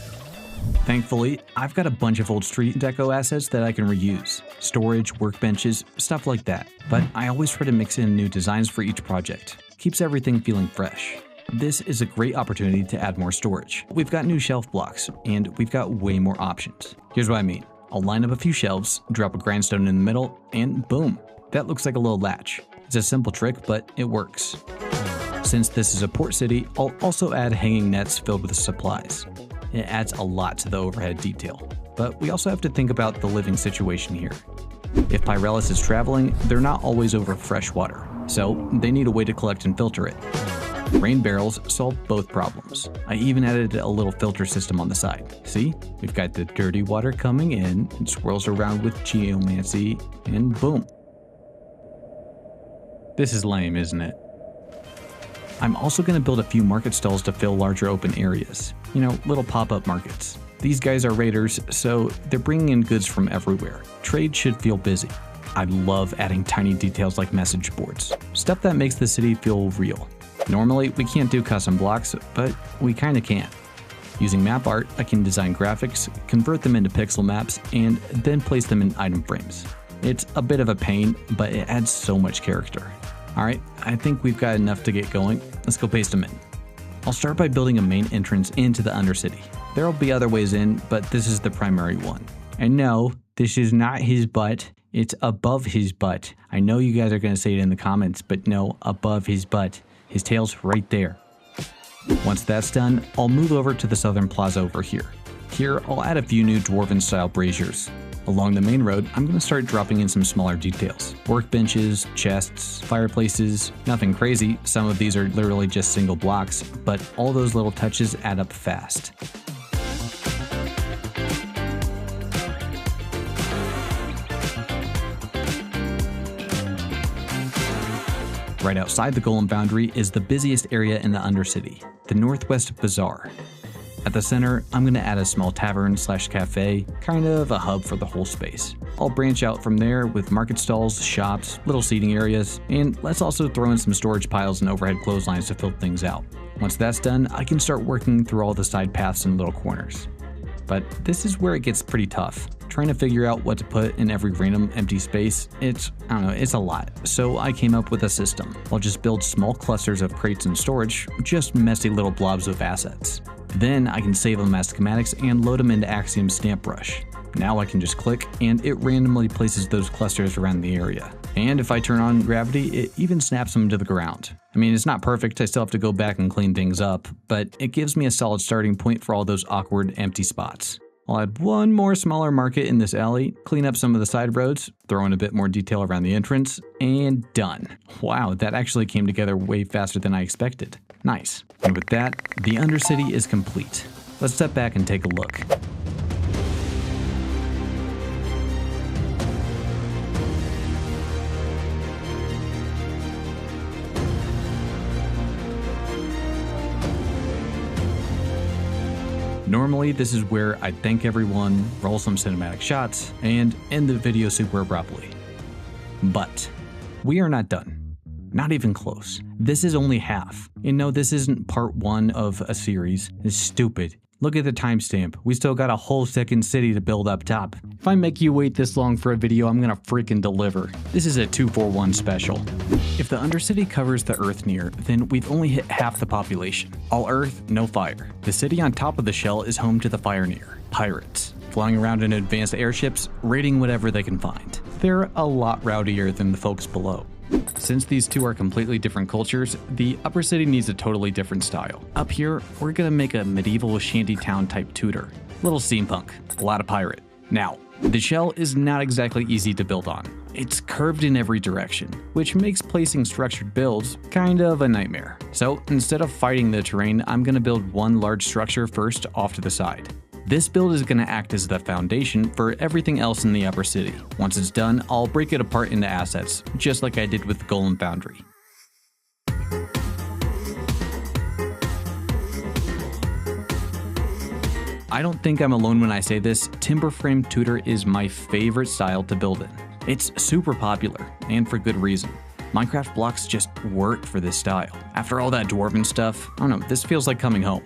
Thankfully, I've got a bunch of old street deco assets that I can reuse. Storage, workbenches, stuff like that. But I always try to mix in new designs for each project. Keeps everything feeling fresh. This is a great opportunity to add more storage. We've got new shelf blocks, and we've got way more options. Here's what I mean. I'll line up a few shelves, drop a grindstone in the middle, and boom, that looks like a little latch. It's a simple trick, but it works. Since this is a port city, I'll also add hanging nets filled with supplies. It adds a lot to the overhead detail, but we also have to think about the living situation here. If Pyrelis is traveling, they're not always over fresh water, so they need a way to collect and filter it. Rain barrels solve both problems. I even added a little filter system on the side. See? We've got the dirty water coming in, it swirls around with geomancy, and boom. This is lame, isn't it? I'm also going to build a few market stalls to fill larger open areas. You know, little pop-up markets. These guys are raiders, so they're bringing in goods from everywhere. Trade should feel busy. I love adding tiny details like message boards. Stuff that makes the city feel real. Normally, we can't do custom blocks, but we kinda can. Using map art, I can design graphics, convert them into pixel maps, and then place them in item frames. It's a bit of a pain, but it adds so much character. Alright, I think we've got enough to get going. Let's go paste them in. I'll start by building a main entrance into the Undercity. There'll be other ways in, but this is the primary one. And no, this is not his butt, it's above his butt. I know you guys are gonna say it in the comments, but no, above his butt. His tail's right there. Once that's done, I'll move over to the southern plaza over here. Here, I'll add a few new dwarven style braziers. Along the main road, I'm going to start dropping in some smaller details. Workbenches, chests, fireplaces, nothing crazy. Some of these are literally just single blocks, but all those little touches add up fast. Right outside the Golem boundary is the busiest area in the Undercity, the Northwest Bazaar. At the center, I'm going to add a small tavern / cafe, kind of a hub for the whole space. I'll branch out from there with market stalls, shops, little seating areas, and let's also throw in some storage piles and overhead clotheslines to fill things out. Once that's done, I can start working through all the side paths and little corners. But this is where it gets pretty tough. Trying to figure out what to put in every random empty space, it's a lot. So I came up with a system. I'll just build small clusters of crates and storage, just messy little blobs of assets. Then I can save them as schematics and load them into Axiom Stamp Brush. Now I can just click and it randomly places those clusters around the area. And if I turn on gravity, it even snaps them to the ground. I mean, it's not perfect, I still have to go back and clean things up, but it gives me a solid starting point for all those awkward empty spots. I'll add one more smaller market in this alley, clean up some of the side roads, throw in a bit more detail around the entrance, and done. Wow, that actually came together way faster than I expected. Nice. And with that, the Undercity is complete. Let's step back and take a look. Normally, this is where I thank everyone, roll some cinematic shots, and end the video super abruptly. But we are not done. Not even close. This is only half. And no, this isn't part 1 of a series. It's stupid. Look at the timestamp, we still got a whole second city to build up top. If I make you wait this long for a video, I'm gonna freaking deliver. This is a 2-for-1 special. If the Undercity covers the Earth near, then we've only hit half the population. All Earth, no fire. The city on top of the shell is home to the fire near, pirates. Flying around in advanced airships, raiding whatever they can find. They're a lot rowdier than the folks below. Since these two are completely different cultures, the upper city needs a totally different style. Up here, we're gonna make a medieval shantytown type Tudor. Little steampunk, a lot of pirate. Now, the shell is not exactly easy to build on. It's curved in every direction, which makes placing structured builds kind of a nightmare. So instead of fighting the terrain, I'm gonna build one large structure first off to the side. This build is going to act as the foundation for everything else in the upper city. Once it's done, I'll break it apart into assets, just like I did with the Golem Foundry. I don't think I'm alone when I say this, timber frame Tudor is my favorite style to build in. It's super popular, and for good reason. Minecraft blocks just work for this style. After all that dwarven stuff, I don't know, this feels like coming home.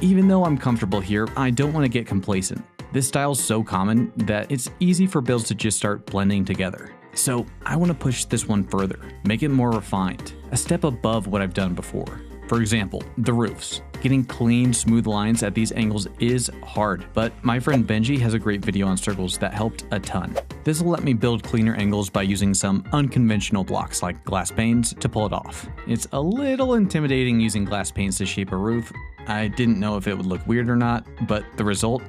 Even though I'm comfortable here, I don't want to get complacent. This style's so common that it's easy for builds to just start blending together. So I want to push this one further, make it more refined, a step above what I've done before. For example, the roofs. Getting clean, smooth lines at these angles is hard, but my friend Benji has a great video on circles that helped a ton. This will let me build cleaner angles by using some unconventional blocks like glass panes to pull it off. It's a little intimidating using glass panes to shape a roof. I didn't know if it would look weird or not, but the result,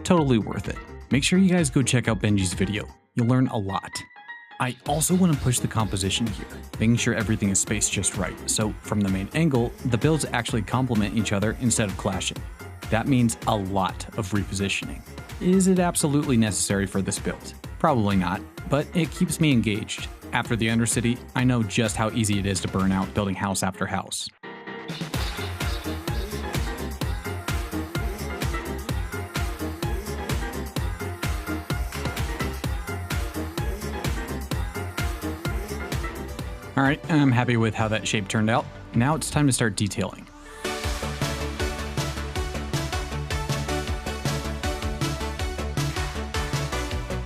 totally worth it. Make sure you guys go check out Benji's video. You'll learn a lot. I also want to push the composition here, making sure everything is spaced just right, so from the main angle, the builds actually complement each other instead of clashing. That means a lot of repositioning. Is it absolutely necessary for this build? Probably not, but it keeps me engaged. After the Undercity, I know just how easy it is to burn out building house after house. Alright, I'm happy with how that shape turned out. Now it's time to start detailing.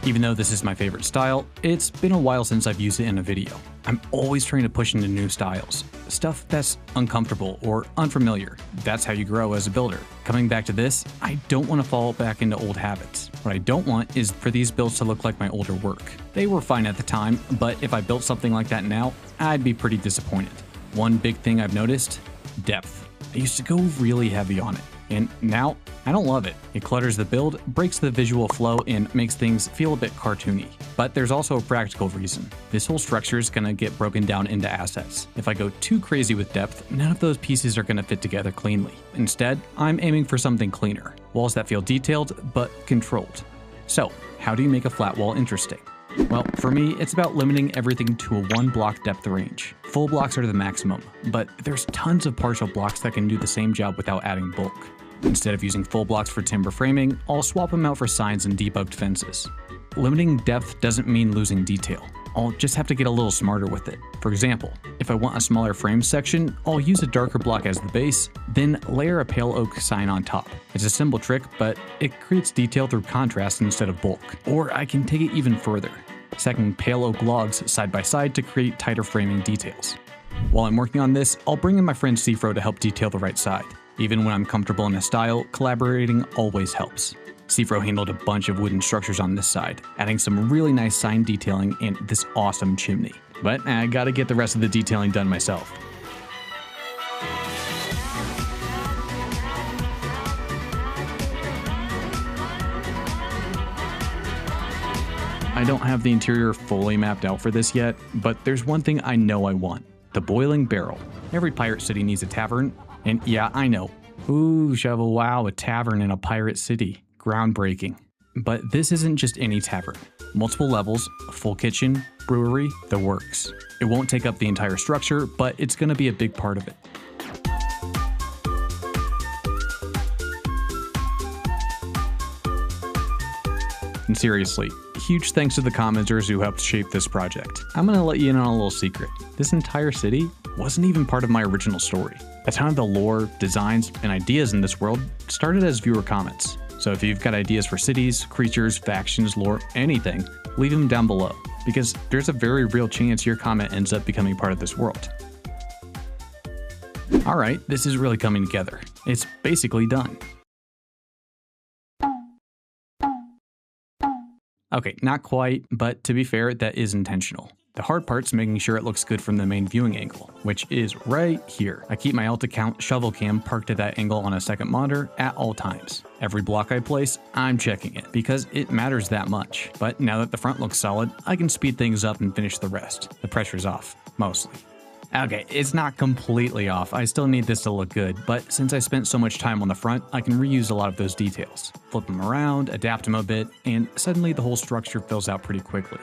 Even though this is my favorite style, it's been a while since I've used it in a video. I'm always trying to push into new styles. Stuff that's uncomfortable or unfamiliar. That's how you grow as a builder. Coming back to this, I don't want to fall back into old habits. What I don't want is for these builds to look like my older work. They were fine at the time, but if I built something like that now, I'd be pretty disappointed. One big thing I've noticed, depth. I used to go really heavy on it, and now I don't love it. It clutters the build, breaks the visual flow, and makes things feel a bit cartoony. But there's also a practical reason. This whole structure is going to get broken down into assets. If I go too crazy with depth, none of those pieces are going to fit together cleanly. Instead, I'm aiming for something cleaner. Walls that feel detailed, but controlled. So, how do you make a flat wall interesting? Well, for me, it's about limiting everything to a 1 block depth range. Full blocks are the maximum, but there's tons of partial blocks that can do the same job without adding bulk. Instead of using full blocks for timber framing, I'll swap them out for signs and debugged fences. Limiting depth doesn't mean losing detail. I'll just have to get a little smarter with it. For example, if I want a smaller frame section, I'll use a darker block as the base, then layer a pale oak sign on top. It's a simple trick, but it creates detail through contrast instead of bulk. Or I can take it even further, stacking pale oak logs side by side to create tighter framing details. While I'm working on this, I'll bring in my friend Cfro to help detail the right side. Even when I'm comfortable in a style, collaborating always helps. Cfro handled a bunch of wooden structures on this side, adding some really nice sign detailing and this awesome chimney. But I gotta get the rest of the detailing done myself. I don't have the interior fully mapped out for this yet, but there's one thing I know I want. The boiling barrel. Every pirate city needs a tavern, and yeah, I know. Ooh, Shovel, wow, a tavern in a pirate city. Groundbreaking. But this isn't just any tavern. Multiple levels, a full kitchen, brewery, the works. It won't take up the entire structure, but it's gonna be a big part of it. And seriously, huge thanks to the commenters who helped shape this project. I'm gonna let you in on a little secret. This entire city wasn't even part of my original story. A ton of the lore, designs, and ideas in this world started as viewer comments. So if you've got ideas for cities, creatures, factions, lore, anything, leave them down below, because there's a very real chance your comment ends up becoming part of this world. Alright, this is really coming together. It's basically done. Okay, not quite, but to be fair, that is intentional. The hard part's making sure it looks good from the main viewing angle, which is right here. I keep my alt account shovel cam parked at that angle on a second monitor at all times. Every block I place, I'm checking it, because it matters that much. But now that the front looks solid, I can speed things up and finish the rest. The pressure's off, mostly. Okay, it's not completely off, I still need this to look good, but since I spent so much time on the front, I can reuse a lot of those details. Flip them around, adapt them a bit, and suddenly the whole structure fills out pretty quickly.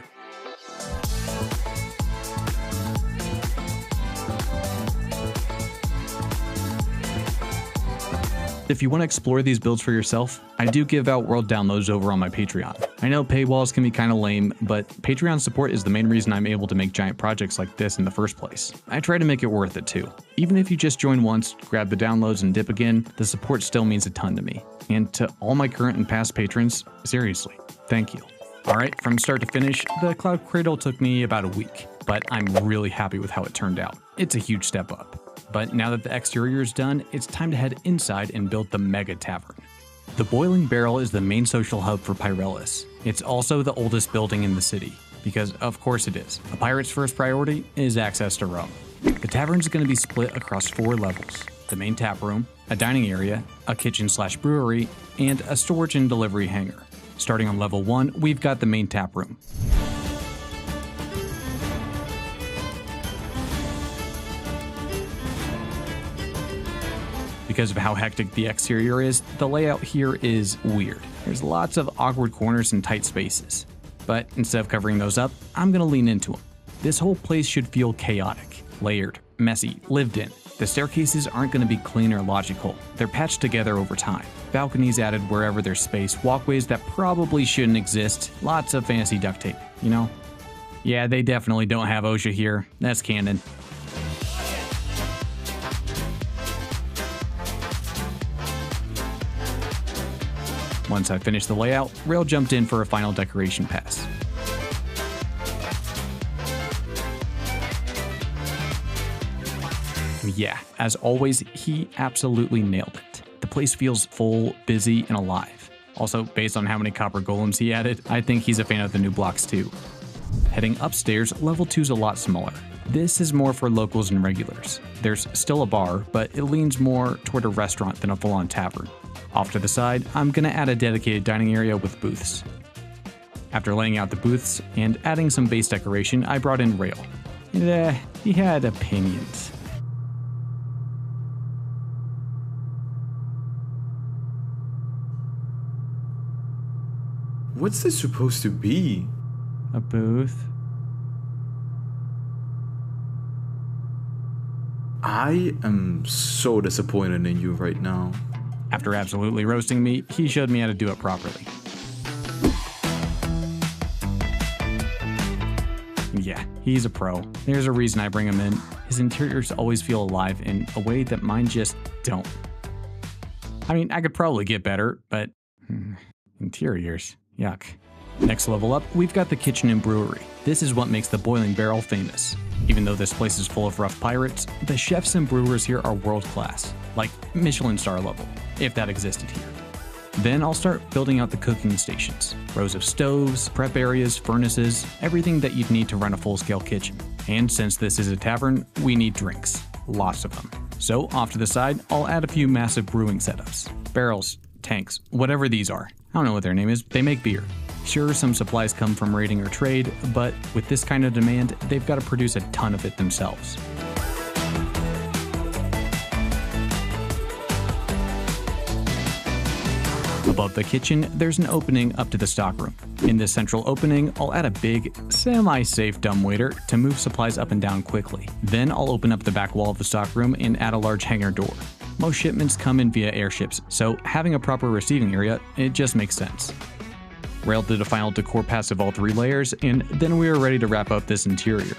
If you want to explore these builds for yourself, I do give out world downloads over on my Patreon. I know paywalls can be kinda lame, but Patreon support is the main reason I'm able to make giant projects like this in the first place. I try to make it worth it too. Even if you just join once, grab the downloads and dip again, the support still means a ton to me. And to all my current and past patrons, seriously, thank you. Alright, from start to finish, the Cloud Cradle took me about a week, but I'm really happy with how it turned out. It's a huge step up. But now that the exterior is done, it's time to head inside and build the Mega Tavern. The Boiling Barrel is the main social hub for Pyrelis. It's also the oldest building in the city, because of course it is. A pirate's first priority is access to rum. The tavern is going to be split across 4 levels: the main tap room, a dining area, a kitchen/brewery, and a storage and delivery hangar. Starting on level 1, we've got the main tap room. Because of how hectic the exterior is, the layout here is weird. There's lots of awkward corners and tight spaces. But instead of covering those up, I'm gonna lean into them. This whole place should feel chaotic, layered, messy, lived in. The staircases aren't gonna be clean or logical. They're patched together over time. Balconies added wherever there's space, walkways that probably shouldn't exist, lots of fancy duct tape, you know? Yeah, they definitely don't have OSHA here. That's canon. Once I finished the layout, Rail jumped in for a final decoration pass. Yeah, as always, he absolutely nailed it. The place feels full, busy, and alive. Also, based on how many copper golems he added, I think he's a fan of the new blocks too. Heading upstairs, level 2's a lot smaller. This is more for locals and regulars. There's still a bar, but it leans more toward a restaurant than a full-on tavern. Off to the side, I'm gonna add a dedicated dining area with booths. After laying out the booths and adding some base decoration, I brought in Rail. And he had opinions. What's this supposed to be? A booth? I am so disappointed in you right now. After absolutely roasting me, he showed me how to do it properly. Yeah, he's a pro. There's a reason I bring him in. His interiors always feel alive in a way that mine just don't. I mean, I could probably get better, but interiors, yuck. Next level up, we've got the kitchen and brewery. This is what makes the Boiling Barrel famous. Even though this place is full of rough pirates, the chefs and brewers here are world class, like Michelin star level, if that existed here. Then I'll start building out the cooking stations. Rows of stoves, prep areas, furnaces, everything that you'd need to run a full-scale kitchen. And since this is a tavern, we need drinks. Lots of them. So off to the side, I'll add a few massive brewing setups. Barrels, tanks, whatever these are. I don't know what their name is, they make beer. Sure, some supplies come from raiding or trade, but with this kind of demand, they've got to produce a ton of it themselves. Above the kitchen, there's an opening up to the stockroom. In this central opening, I'll add a big, semi-safe dumbwaiter to move supplies up and down quickly. Then I'll open up the back wall of the stockroom and add a large hangar door. Most shipments come in via airships, so having a proper receiving area, it just makes sense. Rail did a final decor pass of all 3 layers, and then we were ready to wrap up this interior.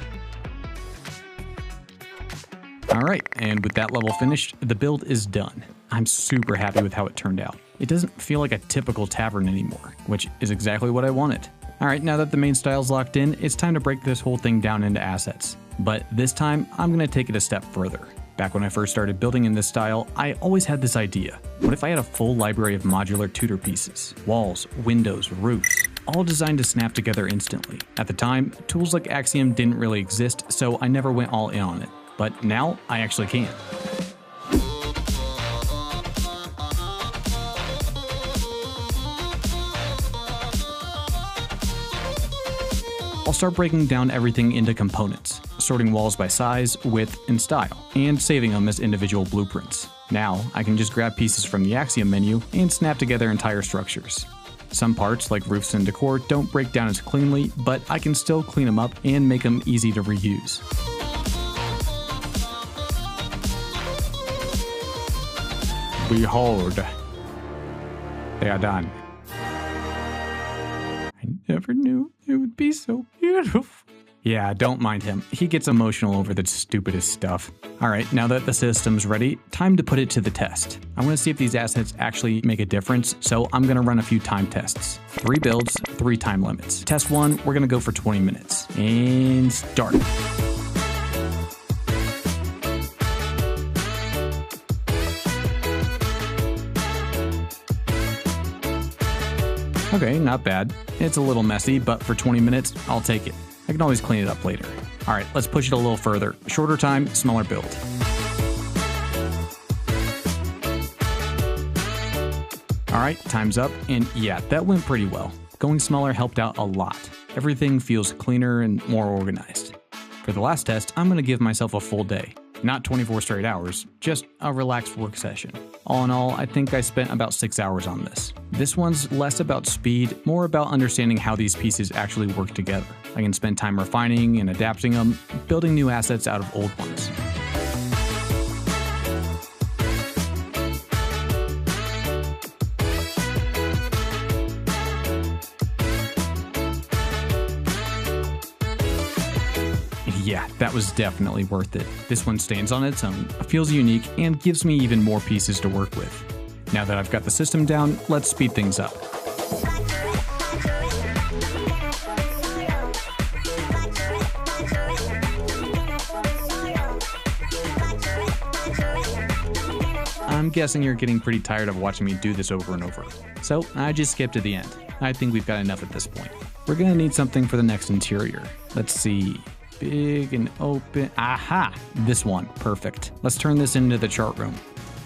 Alright, and with that level finished, the build is done. I'm super happy with how it turned out. It doesn't feel like a typical tavern anymore, which is exactly what I wanted. Alright, now that the main style's locked in, it's time to break this whole thing down into assets. But this time, I'm going to take it a step further. Back when I first started building in this style, I always had this idea. What if I had a full library of modular Tudor pieces? Walls, windows, roofs, all designed to snap together instantly. At the time, tools like Axiom didn't really exist, so I never went all in on it. But now, I actually can. I'll start breaking down everything into components, sorting walls by size, width, and style, and saving them as individual blueprints. Now, I can just grab pieces from the Axiom menu and snap together entire structures. Some parts, like roofs and decor, don't break down as cleanly, but I can still clean them up and make them easy to reuse. Behold, they are done. I never knew it would be so beautiful. Yeah, don't mind him. He gets emotional over the stupidest stuff. Alright, now that the system's ready, time to put it to the test. I want to see if these assets actually make a difference, so I'm going to run a few time tests. 3 builds, 3 time limits. Test 1, we're going to go for 20 minutes. And start. Okay, not bad. It's a little messy, but for 20 minutes, I'll take it. I can always clean it up later. Alright, let's push it a little further. Shorter time, smaller build. Alright, time's up, and yeah, that went pretty well. Going smaller helped out a lot. Everything feels cleaner and more organized. For the last test, I'm going to give myself a full day. Not 24 straight hours, just a relaxed work session. All in all, I think I spent about 6 hours on this. This one's less about speed, more about understanding how these pieces actually work together. I can spend time refining and adapting them, building new assets out of old ones. Yeah, that was definitely worth it. This one stands on its own, feels unique, and gives me even more pieces to work with. Now that I've got the system down, let's speed things up. I'm guessing you're getting pretty tired of watching me do this over and over. So I just skipped to the end. I think we've got enough at this point. We're gonna need something for the next interior. Let's see. Big and open. Aha! This one. Perfect. Let's turn this into the chart room.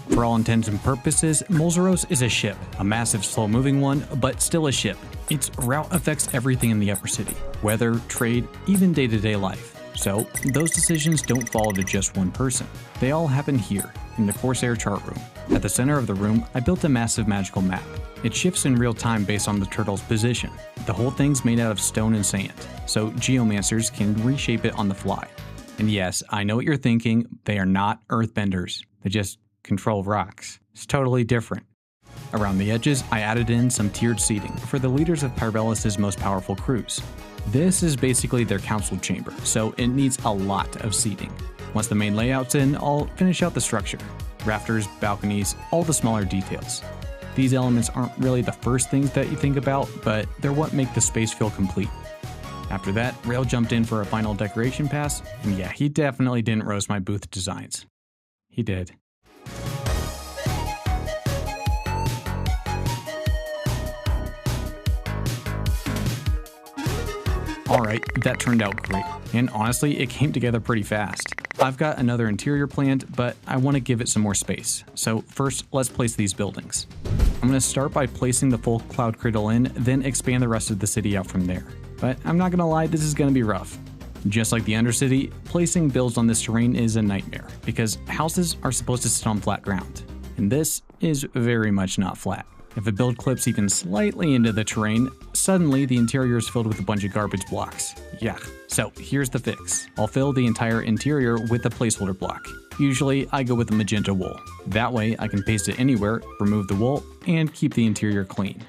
For all intents and purposes, Molzeros is a ship. A massive, slow-moving one, but still a ship. Its route affects everything in the upper city. Weather, trade, even day-to-day life. So, those decisions don't fall to just one person. They all happen here, in the Corsair chart room. At the center of the room, I built a massive magical map. It shifts in real time based on the turtle's position. The whole thing's made out of stone and sand, so geomancers can reshape it on the fly. And yes, I know what you're thinking, they are not earthbenders. They just control rocks. It's totally different. Around the edges, I added in some tiered seating for the leaders of Pyrelis' most powerful crews. This is basically their council chamber, so it needs a lot of seating. Once the main layout's in, I'll finish out the structure. Rafters, balconies, all the smaller details. These elements aren't really the first things that you think about, but they're what make the space feel complete. After that, Rail jumped in for a final decoration pass, and yeah, he definitely didn't roast my booth designs. He did. Alright, that turned out great, and honestly, it came together pretty fast. I've got another interior planned, but I want to give it some more space. So first, let's place these buildings. I'm going to start by placing the full cloud cradle in, then expand the rest of the city out from there. But I'm not going to lie, this is going to be rough. Just like the Undercity, placing builds on this terrain is a nightmare, because houses are supposed to sit on flat ground, and this is very much not flat. If a build clips even slightly into the terrain, suddenly the interior is filled with a bunch of garbage blocks. Yuck. So here's the fix. I'll fill the entire interior with a placeholder block. Usually I go with the magenta wool. That way I can paste it anywhere, remove the wool, and keep the interior clean.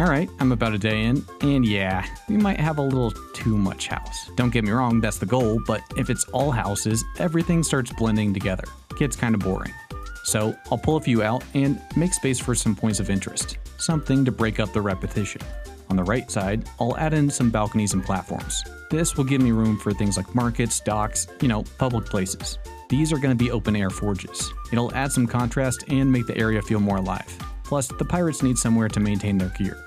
Alright, I'm about a day in, and yeah, we might have a little too much house. Don't get me wrong, that's the goal, but if it's all houses, everything starts blending together. Gets kinda boring. So I'll pull a few out and make space for some points of interest. Something to break up the repetition. On the right side, I'll add in some balconies and platforms. This will give me room for things like markets, docks, public places. These are going to be open air forges. It'll add some contrast and make the area feel more alive. Plus, the pirates need somewhere to maintain their gear.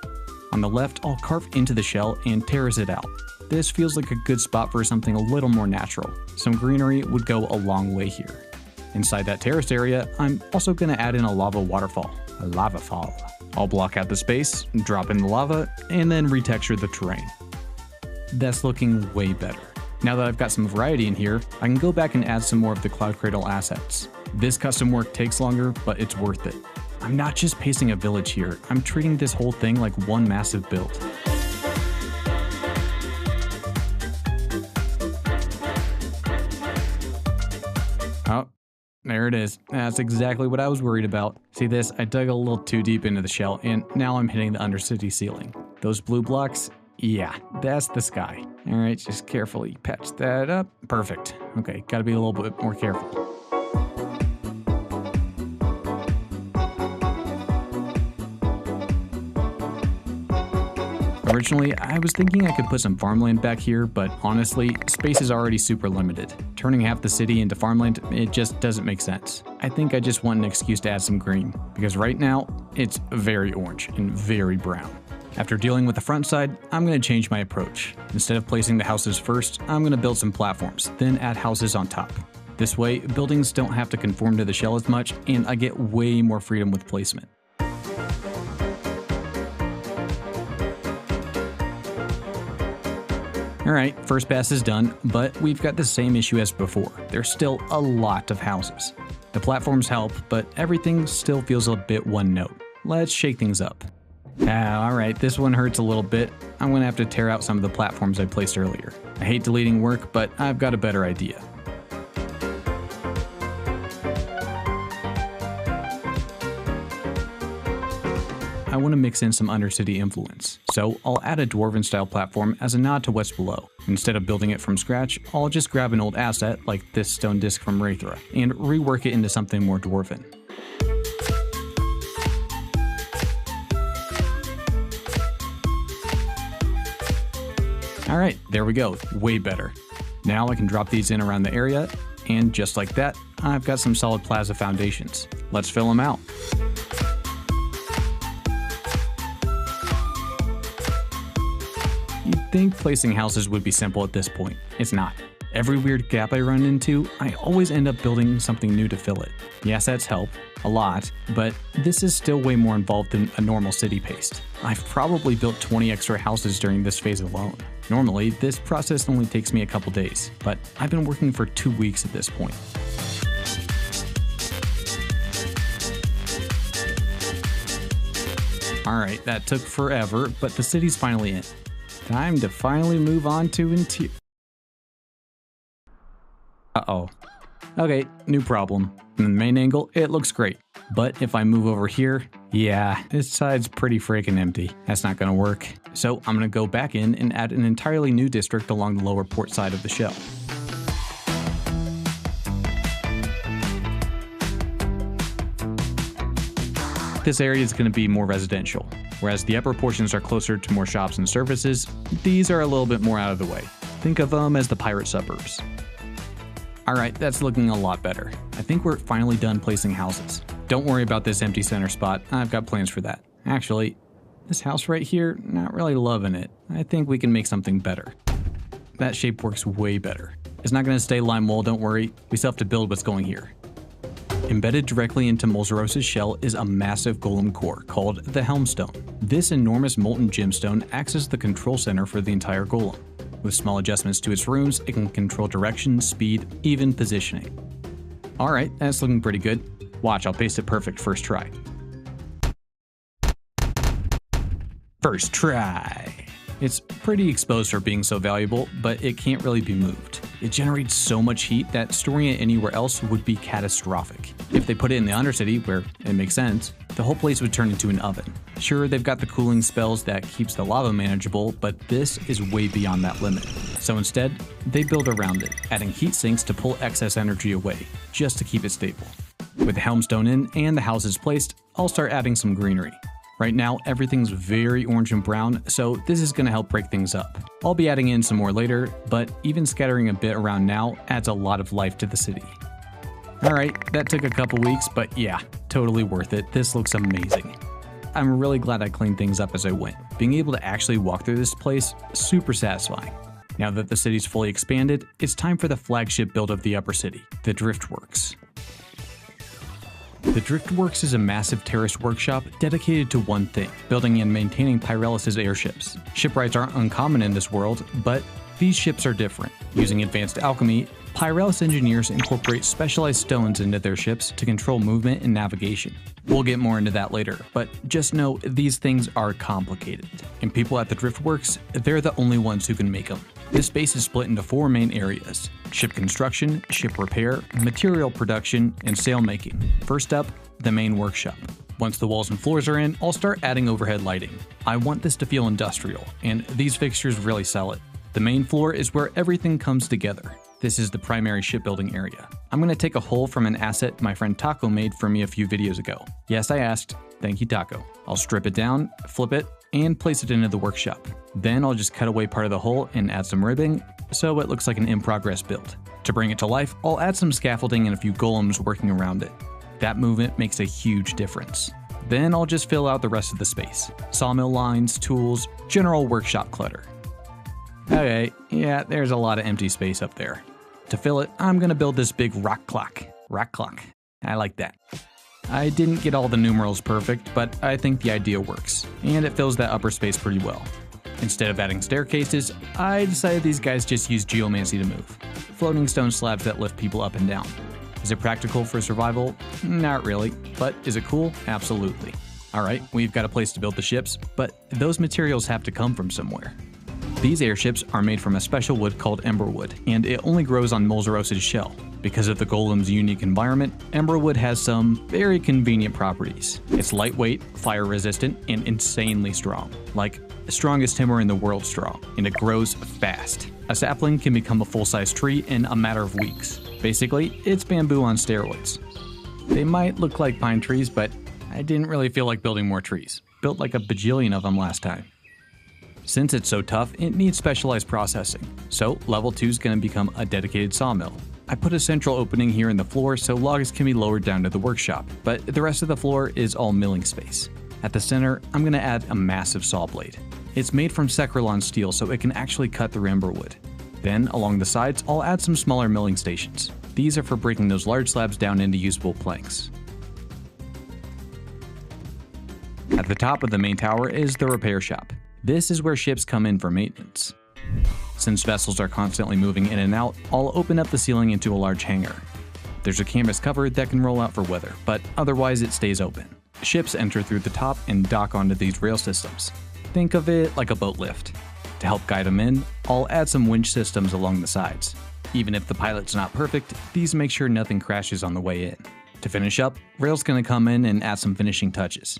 On the left, I'll carve into the shell and terrace it out. This feels like a good spot for something a little more natural. Some greenery would go a long way here. Inside that terraced area, I'm also going to add in a lava waterfall. A lava fall. I'll block out the space, drop in the lava, and then retexture the terrain. That's looking way better. Now that I've got some variety in here, I can go back and add some more of the Cloud Cradle assets. This custom work takes longer, but it's worth it. I'm not just pasting a village here, I'm treating this whole thing like one massive build. Oh, there it is. That's exactly what I was worried about. See this? I dug a little too deep into the shell, and now I'm hitting the undercity ceiling. Those blue blocks? Yeah, that's the sky. Alright, just carefully patch that up. Perfect. Okay, gotta be a little bit more careful. Originally, I was thinking I could put some farmland back here, but honestly, space is already super limited. Turning half the city into farmland, it just doesn't make sense. I think I just want an excuse to add some green, because right now, it's very orange and very brown. After dealing with the front side, I'm going to change my approach. Instead of placing the houses first, I'm going to build some platforms, then add houses on top. This way, buildings don't have to conform to the shell as much, and I get way more freedom with placement. Alright, first pass is done, but we've got the same issue as before. There's still a lot of houses. The platforms help, but everything still feels a bit one note. Let's shake things up. Alright, this one hurts a little bit. I'm gonna have to tear out some of the platforms I placed earlier. I hate deleting work, but I've got a better idea. I want to mix in some Undercity influence, so I'll add a Dwarven-style platform as a nod to what's below. Instead of building it from scratch, I'll just grab an old asset, like this stone disc from Wraithra, and rework it into something more Dwarven. Alright, there we go, way better. Now I can drop these in around the area, and just like that, I've got some solid plaza foundations. Let's fill them out. You'd think placing houses would be simple at this point. It's not. Every weird gap I run into, I always end up building something new to fill it. The assets help, a lot, but this is still way more involved than a normal city paste. I've probably built 20 extra houses during this phase alone. Normally, this process only takes me a couple days, but I've been working for 2 weeks at this point. Alright, that took forever, but the city's finally in. Time to finally move on to interior. Uh-oh. Okay, new problem. From the main angle, it looks great. But if I move over here, yeah, this side's pretty freaking empty. That's not gonna work. So I'm gonna go back in and add an entirely new district along the lower port side of the shell. This area is going to be more residential, whereas the upper portions are closer to more shops and services. These are a little bit more out of the way. Think of them as the pirate suburbs. Alright, that's looking a lot better. I think we're finally done placing houses. Don't worry about this empty center spot, I've got plans for that. Actually, this house right here, not really loving it. I think we can make something better. That shape works way better. It's not going to stay lime wool, don't worry. We still have to build what's going here. Embedded directly into Molzaros's shell is a massive golem core called the Helmstone. This enormous molten gemstone acts as the control center for the entire golem. With small adjustments to its rooms, it can control direction, speed, even positioning. Alright, that's looking pretty good. Watch, I'll paste it perfect first try. First try! It's pretty exposed for being so valuable, but it can't really be moved. It generates so much heat that storing it anywhere else would be catastrophic. If they put it in the Undercity, where it makes sense, the whole place would turn into an oven. Sure, they've got the cooling spells that keeps the lava manageable, but this is way beyond that limit. So instead, they build around it, adding heat sinks to pull excess energy away, just to keep it stable. With the helmstone in and the houses placed, I'll start adding some greenery. Right now, everything's very orange and brown, so this is going to help break things up. I'll be adding in some more later, but even scattering a bit around now adds a lot of life to the city. Alright, that took a couple weeks, but yeah, totally worth it. This looks amazing. I'm really glad I cleaned things up as I went. Being able to actually walk through this place, super satisfying. Now that the city's fully expanded, it's time for the flagship build of the Upper City, the Driftworks. The Driftworks is a massive terrace workshop dedicated to one thing, building and maintaining Pyrelis' airships. Shipwrights aren't uncommon in this world, but these ships are different. Using advanced alchemy, Pyrelis engineers incorporate specialized stones into their ships to control movement and navigation. We'll get more into that later, but just know these things are complicated. And people at the Driftworks, they're the only ones who can make them. This space is split into 4 main areas: ship construction, ship repair, material production, and sail making. First up, the main workshop. Once the walls and floors are in, I'll start adding overhead lighting. I want this to feel industrial, and these fixtures really sell it. The main floor is where everything comes together. This is the primary shipbuilding area. I'm going to take a hole from an asset my friend Taco made for me a few videos ago. Yes, I asked. Thank you, Taco. I'll strip it down, flip it, and place it into the workshop. Then I'll just cut away part of the hole and add some ribbing, so it looks like an in-progress build. To bring it to life, I'll add some scaffolding and a few golems working around it. That movement makes a huge difference. Then I'll just fill out the rest of the space. Sawmill lines, tools, general workshop clutter. Okay, yeah, there's a lot of empty space up there. To fill it, I'm gonna build this big rock clock. Rock clock. I like that. I didn't get all the numerals perfect, but I think the idea works, and it fills that upper space pretty well. Instead of adding staircases, I decided these guys just use geomancy to move. Floating stone slabs that lift people up and down. Is it practical for survival? Not really, but is it cool? Absolutely. Alright, we've got a place to build the ships, but those materials have to come from somewhere. These airships are made from a special wood called emberwood, and it only grows on Molzaros' shell. Because of the golem's unique environment, emberwood has some very convenient properties. It's lightweight, fire resistant, and insanely strong. Like, the strongest timber in the world strong, and it grows fast. A sapling can become a full-size tree in a matter of weeks. Basically, it's bamboo on steroids. They might look like pine trees, but I didn't really feel like building more trees. Built like a bajillion of them last time. Since it's so tough, it needs specialized processing, so level 2 is going to become a dedicated sawmill. I put a central opening here in the floor so logs can be lowered down to the workshop, but the rest of the floor is all milling space. At the center, I'm going to add a massive saw blade. It's made from Secrolon steel so it can actually cut through emberwood. Then, along the sides, I'll add some smaller milling stations. These are for breaking those large slabs down into usable planks. At the top of the main tower is the repair shop. This is where ships come in for maintenance. Since vessels are constantly moving in and out, I'll open up the ceiling into a large hangar. There's a canvas cover that can roll out for weather, but otherwise it stays open. Ships enter through the top and dock onto these rail systems. Think of it like a boat lift. To help guide them in, I'll add some winch systems along the sides. Even if the pilot's not perfect, these make sure nothing crashes on the way in. To finish up, Rail's gonna come in and add some finishing touches.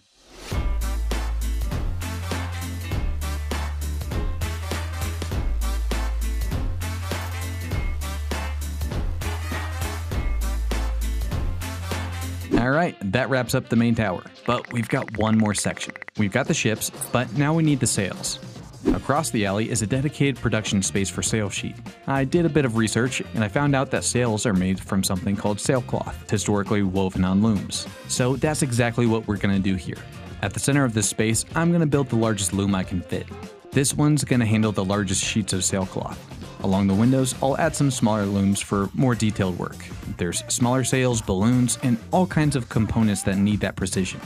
Alright, that wraps up the main tower, but we've got one more section. We've got the ships, but now we need the sails. Across the alley is a dedicated production space for sail sheet. I did a bit of research, and I found out that sails are made from something called sailcloth, historically woven on looms. So that's exactly what we're going to do here. At the center of this space, I'm going to build the largest loom I can fit. This one's going to handle the largest sheets of sailcloth. Along the windows, I'll add some smaller looms for more detailed work. There's smaller sails, balloons, and all kinds of components that need that precision.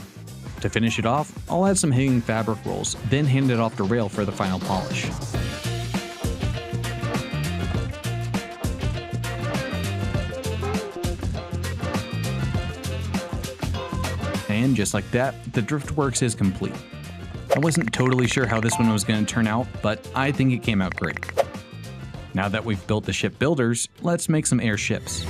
To finish it off, I'll add some hanging fabric rolls, then hand it off to Rail for the final polish. And just like that, the Driftworks is complete. I wasn't totally sure how this one was going to turn out, but I think it came out great. Now that we've built the ship builders, let's make some airships.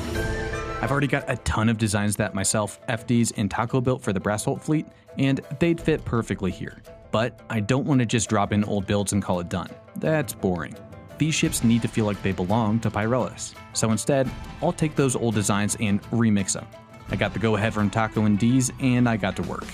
I've already got a ton of designs that myself, FDs, and Taco built for the Brasshole fleet, and they'd fit perfectly here. But I don't want to just drop in old builds and call it done. That's boring. These ships need to feel like they belong to Pyrelis. So instead, I'll take those old designs and remix them. I got the go-ahead from Taco and D's, and I got to work.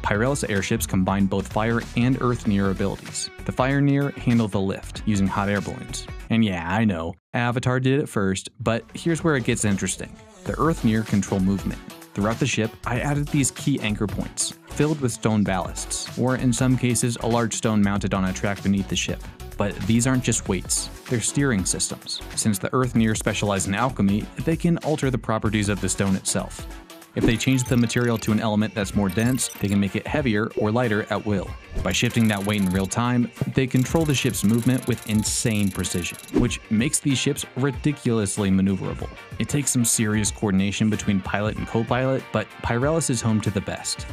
Pyrelis airships combine both fire and earth-near abilities. The fire-near handle the lift, using hot air balloons. And yeah, I know, Avatar did it first, but here's where it gets interesting. The earth-near control movement. Throughout the ship, I added these key anchor points, filled with stone ballasts, or in some cases, a large stone mounted on a track beneath the ship. But these aren't just weights, they're steering systems. Since the earth-near specialize in alchemy, they can alter the properties of the stone itself. If they change the material to an element that's more dense, they can make it heavier or lighter at will. By shifting that weight in real time, they control the ship's movement with insane precision, which makes these ships ridiculously maneuverable. It takes some serious coordination between pilot and co-pilot, but Pyrelis is home to the best.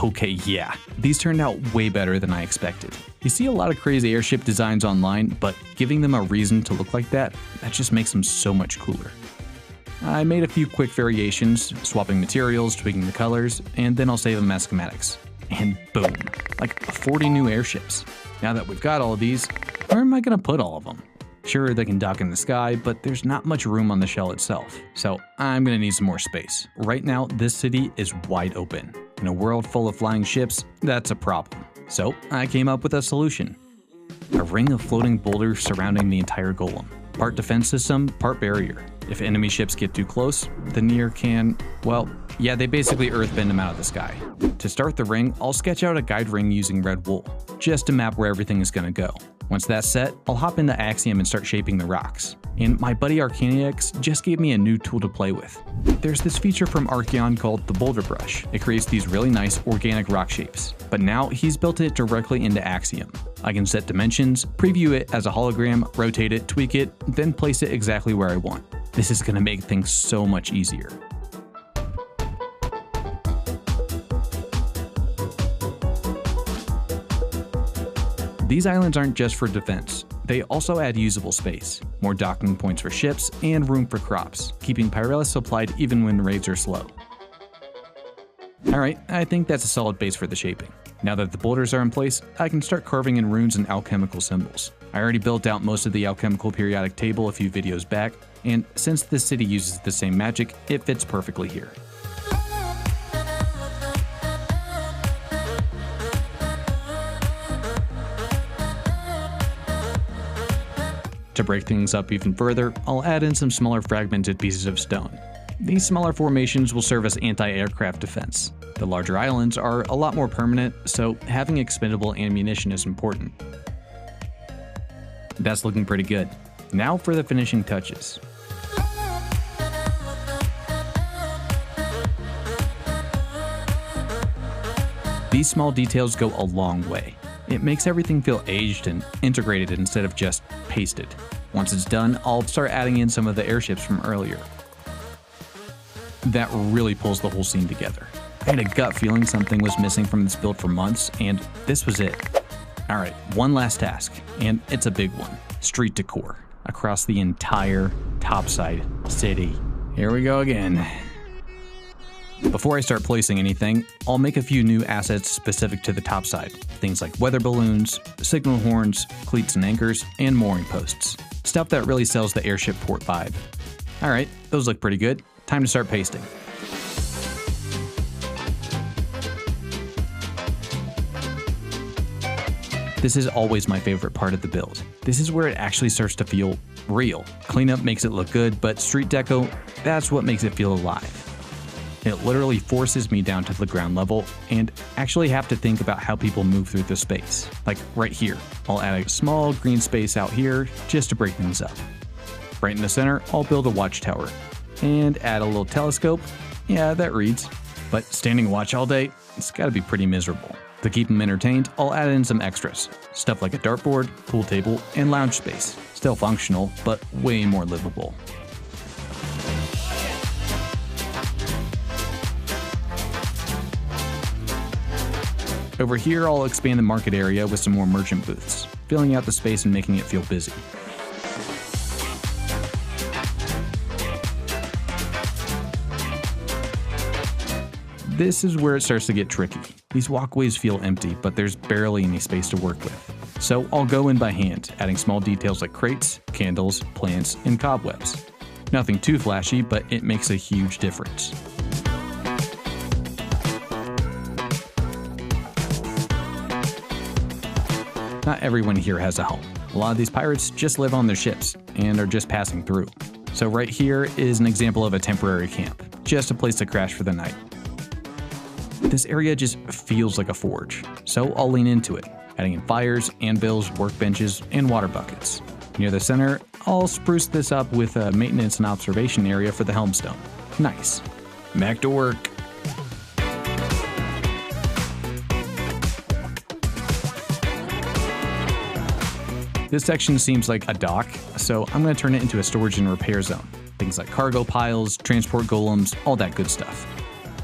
Okay, yeah, these turned out way better than I expected. You see a lot of crazy airship designs online, but giving them a reason to look like that just makes them so much cooler. I made a few quick variations, swapping materials, tweaking the colors, and then I'll save them as schematics. And boom, like 40 new airships. Now that we've got all of these, where am I gonna put all of them? Sure, they can dock in the sky, but there's not much room on the shell itself, so I'm gonna need some more space. Right now, this city is wide open. In a world full of flying ships, that's a problem. So I came up with a solution. A ring of floating boulders surrounding the entire golem. Part defense system, part barrier. If enemy ships get too close, the near can, well, yeah, they basically earthbend them out of the sky. To start the ring, I'll sketch out a guide ring using red wool, just to map where everything is gonna go. Once that's set, I'll hop into Axiom and start shaping the rocks. And my buddy Arcaniax just gave me a new tool to play with. There's this feature from Archeon called the Boulder Brush. It creates these really nice organic rock shapes. But now he's built it directly into Axiom. I can set dimensions, preview it as a hologram, rotate it, tweak it, then place it exactly where I want. This is gonna make things so much easier. These islands aren't just for defense. They also add usable space, more docking points for ships, and room for crops, keeping Pyrelis supplied even when raids are slow. Alright, I think that's a solid base for the shaping. Now that the boulders are in place, I can start carving in runes and alchemical symbols. I already built out most of the alchemical periodic table a few videos back, and since this city uses the same magic, it fits perfectly here. To break things up even further, I'll add in some smaller fragmented pieces of stone. These smaller formations will serve as anti-aircraft defense. The larger islands are a lot more permanent, so having expendable ammunition is important. That's looking pretty good. Now for the finishing touches. These small details go a long way. It makes everything feel aged and integrated instead of just pasted. Once it's done, I'll start adding in some of the airships from earlier. That really pulls the whole scene together. I had a gut feeling something was missing from this build for months, and this was it. Alright, one last task, and it's a big one. Street decor across the entire topside city. Here we go again. Before I start placing anything, I'll make a few new assets specific to the topside. Things like weather balloons, signal horns, cleats and anchors, and mooring posts. Stuff that really sells the airship port vibe. Alright, those look pretty good. Time to start pasting. This is always my favorite part of the build. This is where it actually starts to feel real. Cleanup makes it look good, but street deco, that's what makes it feel alive. It literally forces me down to the ground level and actually have to think about how people move through the space. Like right here, I'll add a small green space out here just to break things up. Right in the center, I'll build a watchtower and add a little telescope. Yeah, that reads. But standing watch all day, it's gotta be pretty miserable. To keep them entertained, I'll add in some extras. Stuff like a dartboard, pool table, and lounge space. Still functional, but way more livable. Over here, I'll expand the market area with some more merchant booths, filling out the space and making it feel busy. This is where it starts to get tricky. These walkways feel empty, but there's barely any space to work with. So I'll go in by hand, adding small details like crates, candles, plants, and cobwebs. Nothing too flashy, but it makes a huge difference. Not everyone here has a home. A lot of these pirates just live on their ships and are just passing through. So right here is an example of a temporary camp, just a place to crash for the night. This area just feels like a forge, so I'll lean into it, adding in fires, anvils, workbenches, and water buckets. Near the center, I'll spruce this up with a maintenance and observation area for the helmstone. Nice. Back to work. This section seems like a dock, so I'm going to turn it into a storage and repair zone. Things like cargo piles, transport golems, all that good stuff.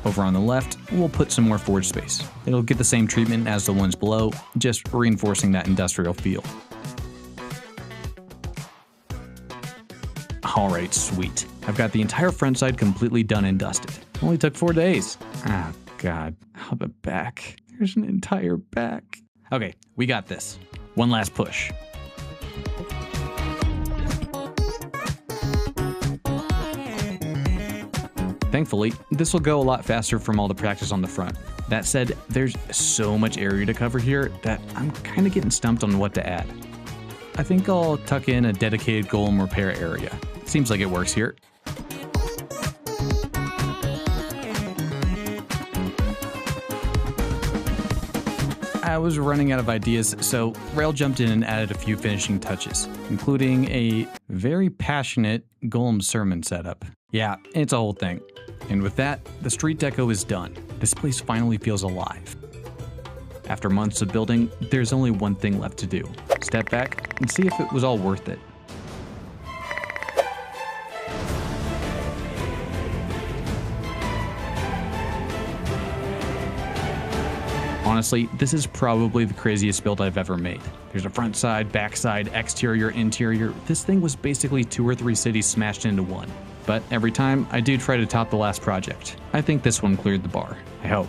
Over on the left, we'll put some more forge space. It'll get the same treatment as the ones below, just reinforcing that industrial feel. Alright, sweet. I've got the entire front side completely done and dusted. Only took 4 days. Ah, God. How the back? There's an entire back. Okay, we got this. One last push. Thankfully, this will go a lot faster from all the practice on the front. That said, there's so much area to cover here that I'm kind of getting stumped on what to add. I think I'll tuck in a dedicated golem repair area. Seems like it works here. I was running out of ideas, so Rail jumped in and added a few finishing touches, including a very passionate golem sermon setup. Yeah, it's a whole thing. And with that, the street deco is done. This place finally feels alive. After months of building, there's only one thing left to do. Step back and see if it was all worth it. Honestly, this is probably the craziest build I've ever made. There's a front side, back side, exterior, interior. This thing was basically 2 or 3 cities smashed into one. But every time, I do try to top the last project. I think this one cleared the bar. I hope.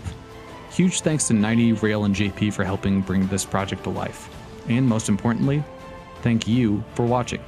Huge thanks to 90, Rail, and JP for helping bring this project to life. And most importantly, thank you for watching.